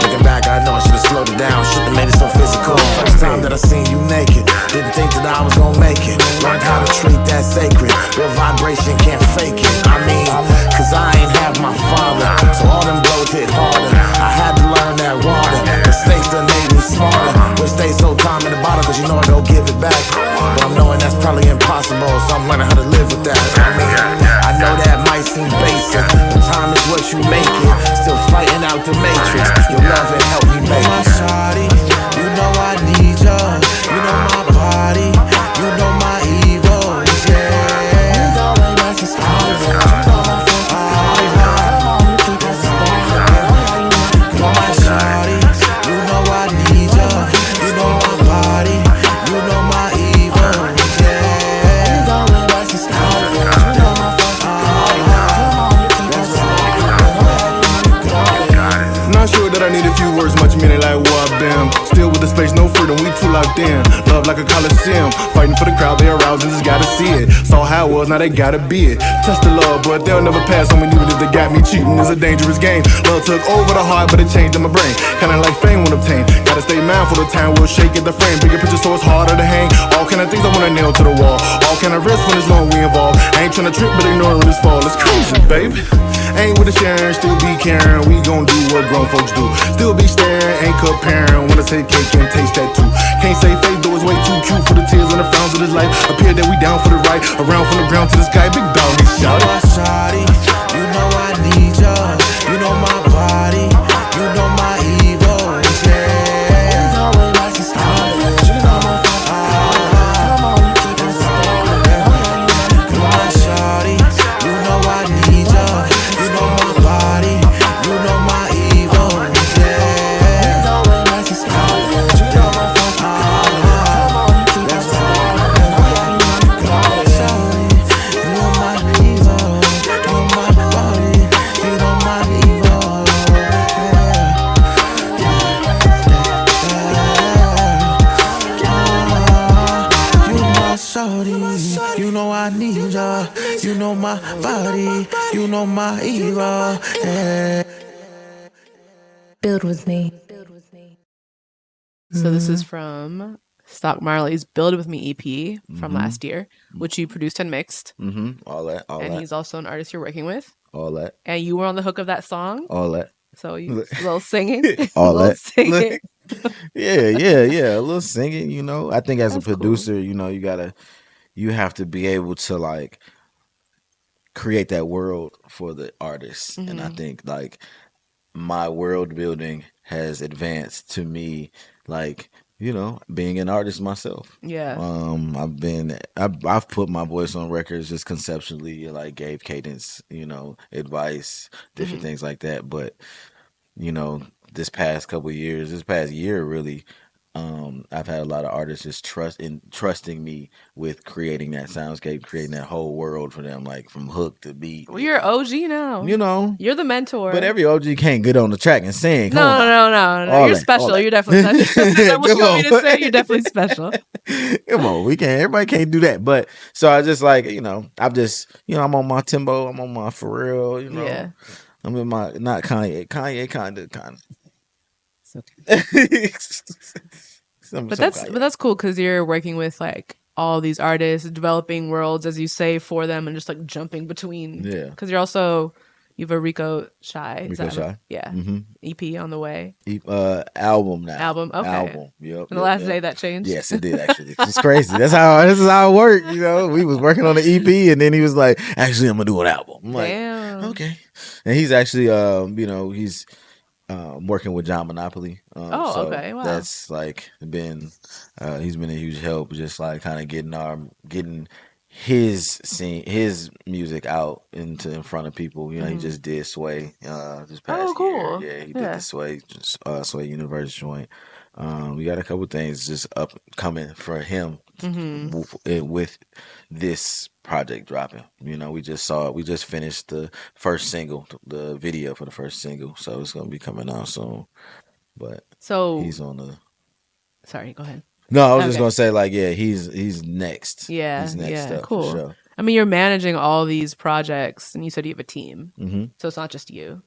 Looking back, I know I should've slowed it down, should've made it so physical. First time that I seen you naked, didn't think that I was gonna make it. Learned how to treat that sacred. Real vibration, can't fake it. I mean, cause I ain't have my father, so all them blows hit harder. I had to learn that water. Mistakes done made me smarter. We'll stay so calm in the bottle, cause you know I don't give it back. But I'm knowing that's probably impossible, so I'm learning how to live with that. I know that might seem basic, but time is what you make it. Still fighting out the matrix. Your love and help me make it. Shawty, you know I need you. You know my body. You know my evils. Yeah. locked in. Love like a coliseum, fighting for the crowd, they aroused and just gotta see it. Saw how it was, now they gotta be it. Touch the love, but they'll never pass on me, even if they got me cheating. It's a dangerous game. Love took over the heart, but it changed in my brain. Kinda like fame when obtained. Gotta stay mindful, the time will shake at the frame. Bigger picture, so it's harder to hang. All kind of things I wanna nail to the wall. All kind of risks when it's long we involved. I ain't tryna trip, but ignoring when it's fall. It's crazy, baby. Ain't with the sharing, still be caring. We gon' do what grown folks do. Still be staring, ain't comparing. Wanna take cake and taste that too. Can't say faith, though it's way too cute for the tears and the frowns of this life. Appear that we down for the right, around from the ground to the sky. Big dog, shawty. You know I need ya. You know my You know my body, you know my evil. Build with me. So this is from Stock Marley's "Build With Me" EP from last year, which you produced and mixed. All that, And he's also an artist you're working with. all that, And you were on the hook of that song. all that, So you a little singing. all a little that. singing. Yeah. A little singing, I think as a That's cool. producer, you have to be able to like create that world for the artist. And I think like my world building has advanced to me like, being an artist myself. Yeah. I've put my voice on records just conceptually, like gave cadence, advice, different things like that. But, this past couple of years, this past year really, I've had a lot of artists just trusting me with creating that soundscape, creating that whole world for them, like from hook to beat. Well, you're OG now. You're the mentor. But every OG can't get on the track and sing. Come on now. No. You're special. You're definitely special. What you want me to say? You're definitely special. Come on, everybody can't do that. But so I just like, I'm just, I'm on my Timbo, I'm on my Pharrell, Yeah. I'm in my, not Kanye kind of. It's okay. But that's cool because you're working with like all these artists, developing worlds, as you say, for them, and just like jumping between. Yeah. Because you have a Rico Shy. Rico Shy. Yeah. EP on the way. Album now. Album. Okay. Album. Yep. And the last day that changed. Yes, it did actually. It's crazy. This is how it worked. We was working on the EP, and then he was like, "Actually, I'm gonna do an album." I'm like, Damn. okay. And he's actually, he's working with John Monopoly. Okay. Wow. That's like been, he's been a huge help, just like kind of getting his music out in front of people. He just did Sway this past cool. year. Yeah, he did the Sway Universe joint. We got a couple things just up coming for him with this project dropping. We just finished the first single, the video for the first single, so it's gonna be coming out soon. But he's on the. Sorry, go ahead. No, I was just gonna say like, yeah, he's next. Yeah, he's next up cool. for sure. I mean, you're managing all these projects, and you said you have a team, so it's not just you.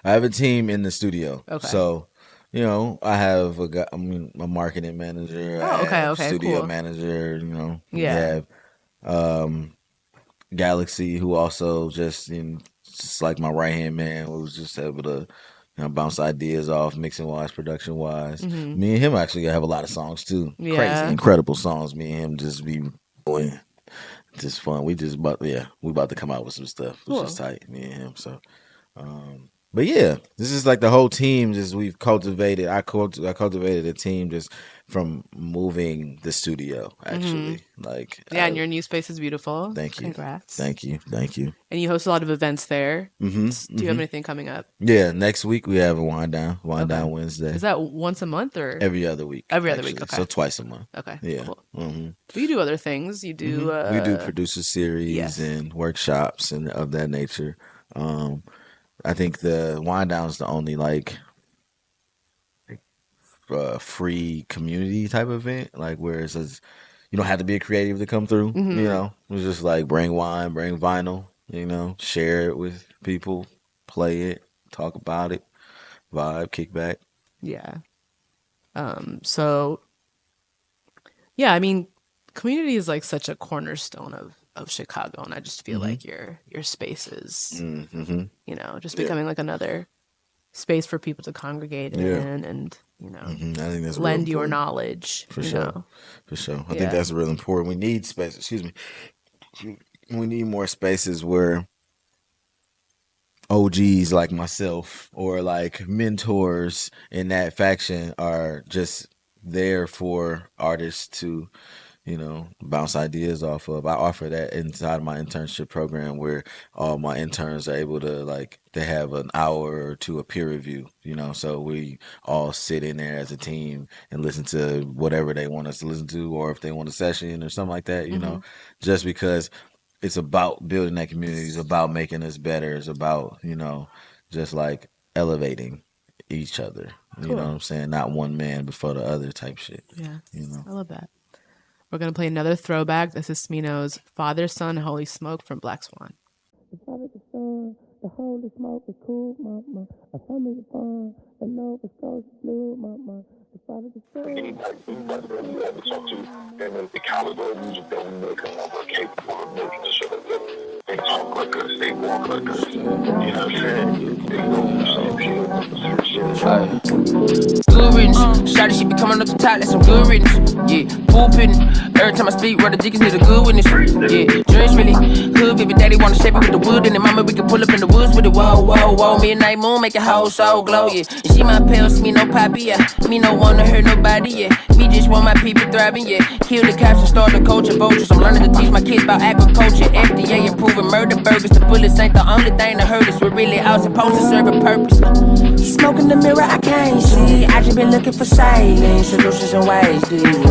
I have a team in the studio. Okay. So, I have a marketing manager. Okay, studio cool. manager. We Yeah. have Galaxy, who also just like my right hand man, who was just able to bounce ideas off, mixing wise, production wise. Me and him actually have a lot of songs too. Yeah. Crazy, incredible songs. Me and him just be doing. Just fun. We about to come out with some stuff. It's just tight, me and him. So, but yeah, this is like the whole team. Just we've cultivated. I cultivated a team just from moving the studio. Actually, like and your new space is beautiful. Thank you. Congrats. Thank you. And you host a lot of events there. Do you have anything coming up? Yeah, next week we have a wind down Wednesday. Is that once a month or every other week? Every other week. Okay, so twice a month. Okay, yeah. Cool. But you do other things. You do. We do producer series and workshops and of that nature. I think the wind down is the only like free community type event, like where it says you don't have to be a creative to come through. It's just like bring wine, bring vinyl, share it with people, play it, talk about it, vibe, kick back. Yeah. So yeah, I mean, community is like such a cornerstone of Chicago, and I just feel like your space is just becoming like another space for people to congregate in and I think that's lend your knowledge for sure. I think that's real important. We need space. Excuse me. We need more spaces where OGs like myself or like mentors in that faction are just there for artists to bounce ideas off of. I offer that inside my internship program where all my interns are able to they have an hour or two of peer review, so we all sit in there as a team and listen to whatever they want us to listen to, or if they want a session or something like that, just because it's about building that community, it's about making us better, it's about, just like elevating each other. Cool. You know what I'm saying? Not one man before the other type shit. Yeah. I love that. We're going to play another throwback. This is Smino's Father, Son, Holy Smoke from Black Swan. The Father, the Son, the Holy Smoke is cool, mama. A family fun, the Nova Scotia blue, mama. The Father, the Son, the caliber of music that we make and what we're capable of making, so that they talk like us, they walk like us. You know what I'm saying? They know the same shit. Good riddance. Shawty, she be coming up the top, that's some good riddance. Yeah, pooping. Every time I speak, brother Dickens need a good witness. Yeah, dreams really hood, baby daddy wanna shape it with the wood. And then mama, we can pull up in the woods with it. Whoa, whoa, whoa. Midnight moon make your whole soul glow, yeah. And she my pills, me no poppy, yeah. Me no wanna hurt nobody, yeah. Me just want my people thriving, yeah. Kill the cops and start the culture vultures. I'm learning to teach my kids about agriculture. FDA approving murder burgers. The bullets ain't the only thing that hurt us. We're really all supposed to serve a purpose. Smoke in the mirror, I can't see. I just been looking for silence, solutions and ways these days.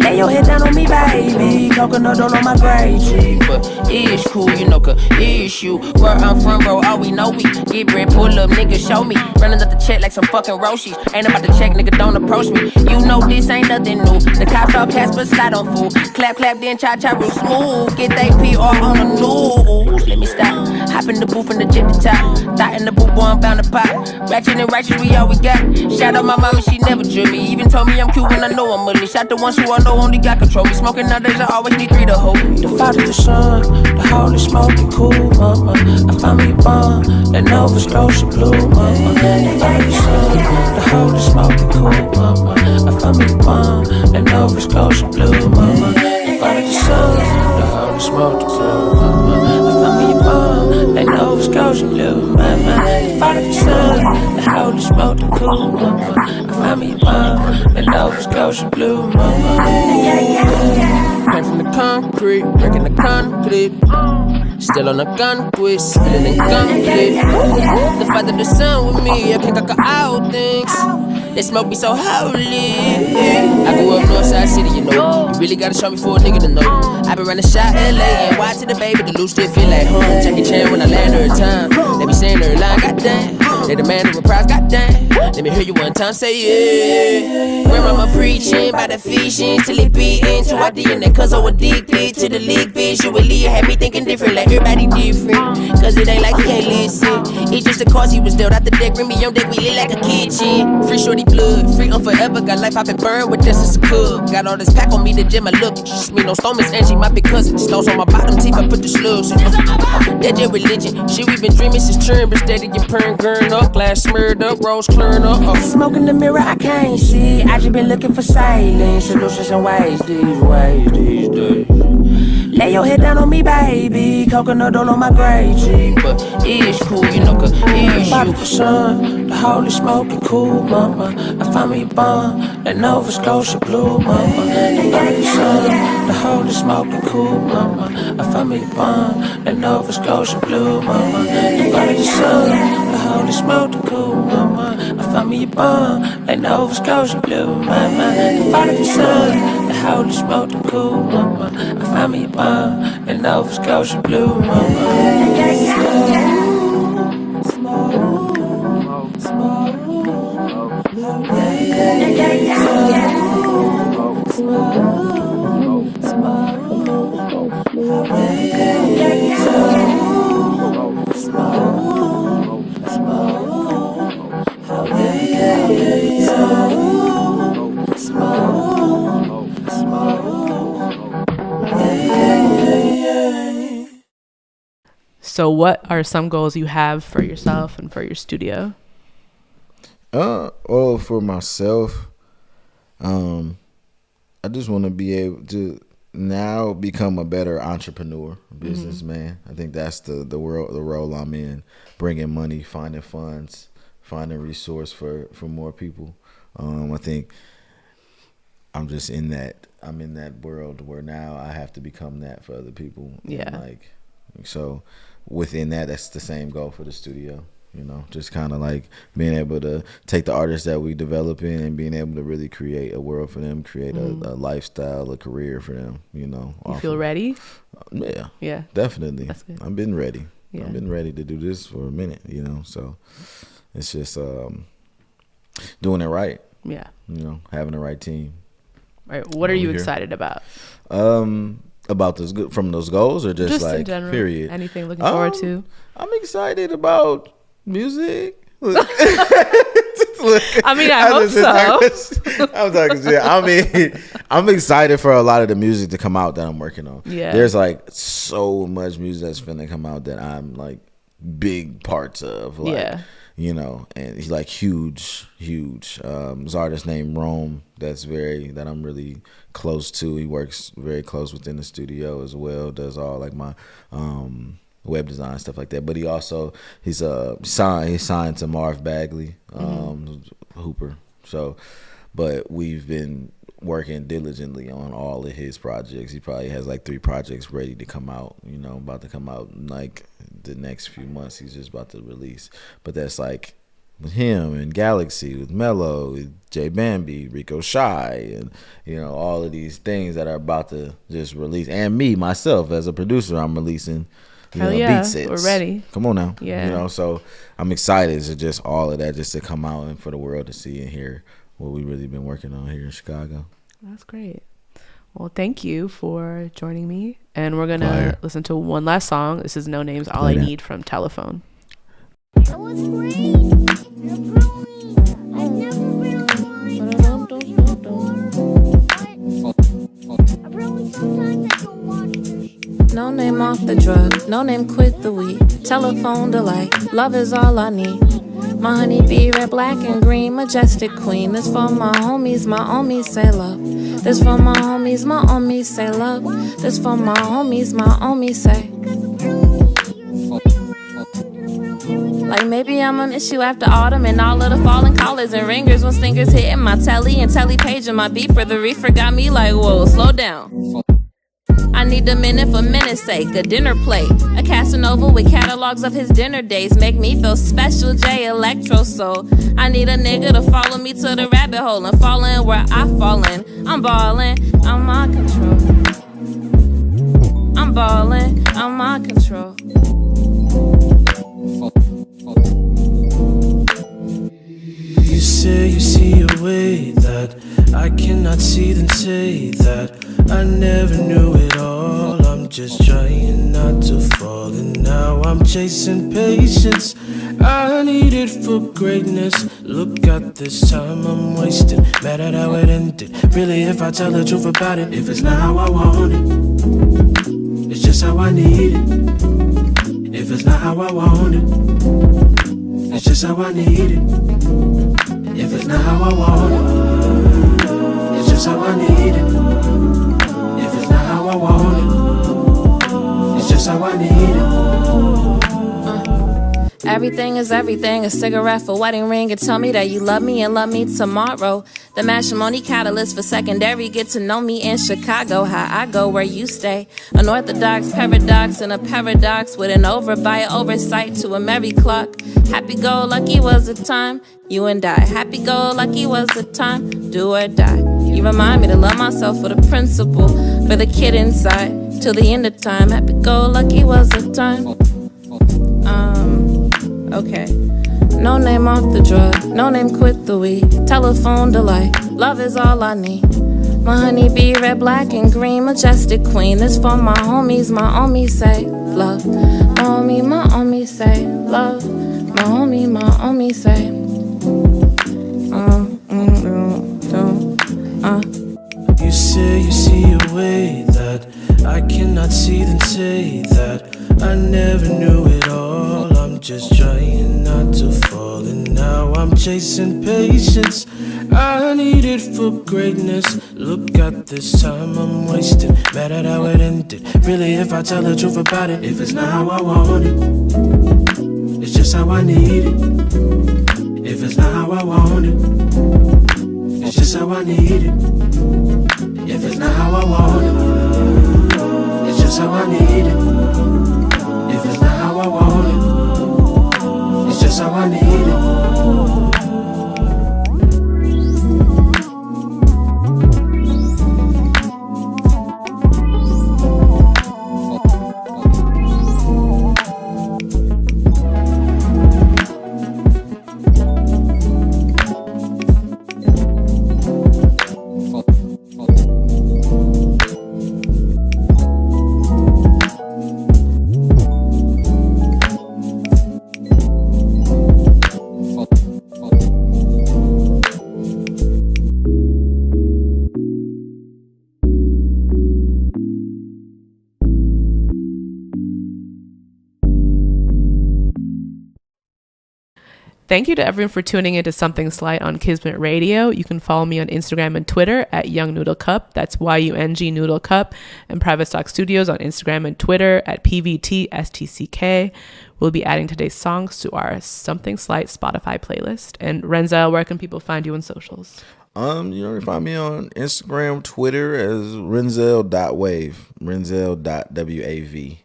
Lay your head down on me, baby. Coconut oil on my gray tree. But it's cool, you know, cause issue. Where I'm from, bro, all we know we get bread, pull up, nigga, show me. Running up the check like some fucking Roshi. Ain't about to check, nigga, don't approach me. You know this ain't nothing new. The cops all cast, but slide on fool. Clap, clap, then cha-cha real smooth. Get they PR on the news. Let me stop. Hop in the booth and the jet the top. Thought in the booth, boy, I'm bound to pop. Ratchet and righteous, we all we got. Shout out my mama, she never drew me. Even told me I'm cute when I know I'm ugly. Shout the ones who I know only got control me. Smoking nowadays, I always need 3 to hold. The Father, the Son, the Holy Smoke, the cool, mama. I found me a bomb, that Nova Scotia blue, mama. The Father, the Son, the Holy Smoke, the cool, mama. I found me a bomb, that Nova Scotia blue, mama. The Father, the Son, the Holy Smoke, the cool, mama. I found me a bomb, that Nova Scotia blue, mama. The Father, the Son, the Holy Smoke, the cool, mama. I found me a bomb, that Nova Scotia blue, mama. Came from the concrete, breaking the concrete. Still on a gun twist, feeling incomplete. The Father, the Son with me, I can't conquer all things. They smoke me so holy. I grew up Northside City, you know. You really gotta show me for a nigga to know. I been running shot LA and watching the baby, the loot still feel like home. Jackie Chan when I land every time. They be saying every line, goddamn. They demand a reprise, goddamn. Let me hear you one time say yeah. Grandmama preaching by the Ephesians till it be into our DNA. Cause I'm addicted to the league visually. It had me thinking different, like everybody different. Cause it ain't like he can't listen. It's just the cause he was dealt out the deck. Bring me on deck, we lit like a kitchen. Free shorty blood, free on forever. Got life, I been burned with this as a cub. Got all this pack on me, the gym I look. Just me no stomachs, Angie, my big cousin. Stones on my bottom teeth, I put the slugs. That's your religion. Shit, we been dreaming since churn, but steady get purring, gurn up. Glass smeared up, rose clearing up. Smoke in the mirror, I can't see. I just been looking for silence, solutions and ways these days. Lay your head down on me, baby. Coconut oil on my gray tree. But it's cool, you know, cause it's you. The Son, the Holy Smoke, the cool, mama. I found me a bomb, that Nova Scotia blue, mama. The Father, the Son, the Holy Smoke, the cool, mama. I found me a bomb, that Nova Scotia blue, mama. The Father, the Son, the Holy Smoke, the cool, mama. I found me a bomb, that Nova Scotia blue, mama. The Father, the Son, the Holy Smoke, the cool, mama. I found me a bomb, that Nova Scotia blue, mama. So what are some goals you have for yourself and for your studio? Well, for myself, I just want to be able to now become a better entrepreneur, businessman. I think that's the role I'm in, bringing money, finding funds, finding resource for more people. I think I'm just in that world where now I have to become that for other people. Yeah. So within that's the same goal for the studio. You know, just kind of like being able to take the artists that we develop in and being able to really create a world for them, create a lifestyle, a career for them, you know. You feel ready? Yeah, definitely. I've been ready. Yeah. I've been ready to do this for a minute, you know. So it's just doing it right. Yeah. You know, having the right team. Right. What are you Over here. excited about? About those from those goals or just in like general. period? Anything looking forward to? I'm excited about music. Look, I mean, I hope so. I'm talking shit. I mean, I'm excited for a lot of the music to come out that I'm working on. Yeah. There's like so much music that's finna come out that I'm like big parts of. Like, Yeah. you know, and he's like huge. This artist named Rome that I'm really close to. He works very close within the studio as well. Does all like my web design stuff like that. But he's signed to Marv Bagley, Hooper. So, but we've been working diligently on all of his projects. He probably has like 3 projects ready to come out, you know, about to come out in like the next few months. He's just about to release. But that's like with him and Galaxy, with Mello, with J Bambi, Rico Shy, and you know, all of these things that are about to just release. And me, myself, as a producer, I'm releasing Hell yeah, beat sets. we're ready. Come on now. Yeah. You know, so I'm excited to just all of that just to come out and for the world to see and hear what we really been working on here in Chicago. That's great. Well, thank you for joining me. And we're going to Fire. listen to one last song. This is No Names, All Play I that. Need from Telephone. That was great. You're brilliant. I never really liked I really sometimes I don't watch this. No name off the drug, no name quit the weed. Telephone delight, love is all I need. My honeybee, red, black, and green, majestic queen. This for my homies say love. This for my homies say love. This for my homies say. Like maybe I'ma miss you after autumn and all of the falling collars and ringers when stingers hitting my telly and telly page and my beeper. The reefer got me like, whoa, slow down. I need a minute for minute's sake, a dinner plate. A Casanova with catalogs of his dinner days. Make me feel special, J Electro Soul. I need a nigga to follow me to the rabbit hole and fall in where I fall in. I'm ballin', I'm on control. I'm ballin', I'm on control. You say you see a way that I cannot see, then say that I never knew it all. I'm just trying not to fall, and now I'm chasing patience. I need it for greatness. Look at this time I'm wasting. Mad at how it ended. Really, if I tell the truth about it, if it's not how I want it, it's just how I need it. If it's not how I want it, it's just how I need it. If it's not how I want it, it's just how I need it. If it's not how I want it, it's just how I need it. Everything is everything, a cigarette for wedding ring. And tell me that you love me and love me tomorrow. The matrimony catalyst for secondary. Get to know me in Chicago, how I go where you stay. Unorthodox paradox and a paradox with an overbite oversight to a merry clock. Happy-go-lucky was the time, you and I. Happy-go-lucky was the time, do or die. You remind me to love myself for the principle, for the kid inside, till the end of time. Happy-go-lucky was the time. Okay. No name off the drug, no name quit the weed. Telephone delight, love is all I need. My honeybee, red, black, and green, majestic queen. This for my homies say love. My homie say love. My homie say. You say you see a way that I cannot see, then say that I never knew it all. I'm just trying not to fall, and now I'm chasing patience. I need it for greatness. Look at this time I'm wasting. Mad at how it ended. Really, if I tell the truth about it, if it's not how I want it, it's just how I need it. If it's not how I want it, it's just how I need it. If it's not how I want it, it's just how I need it. If it's not how I want it, it's just how I need it. Thank you to everyone for tuning into Something Slight on Kismet Radio. You can follow me on Instagram and Twitter at Young Noodle Cup. That's YUNG Noodle Cup. And Private Stock Studios on Instagram and Twitter at PVTSTCK. We'll be adding today's songs to our Something Slight Spotify playlist. And Renzell, where can people find you on socials? You can find me on Instagram, Twitter as Renzell.wave, Renzell.wav.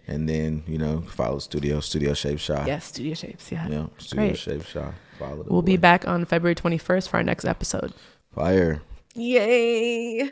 And then, follow Studio Shape Shy. Yes, Studio Shapes, yeah. Yeah, Studio Great. Shape Shy. Follow the We'll be boy. back on February 21st for our next episode. Fire. Yay!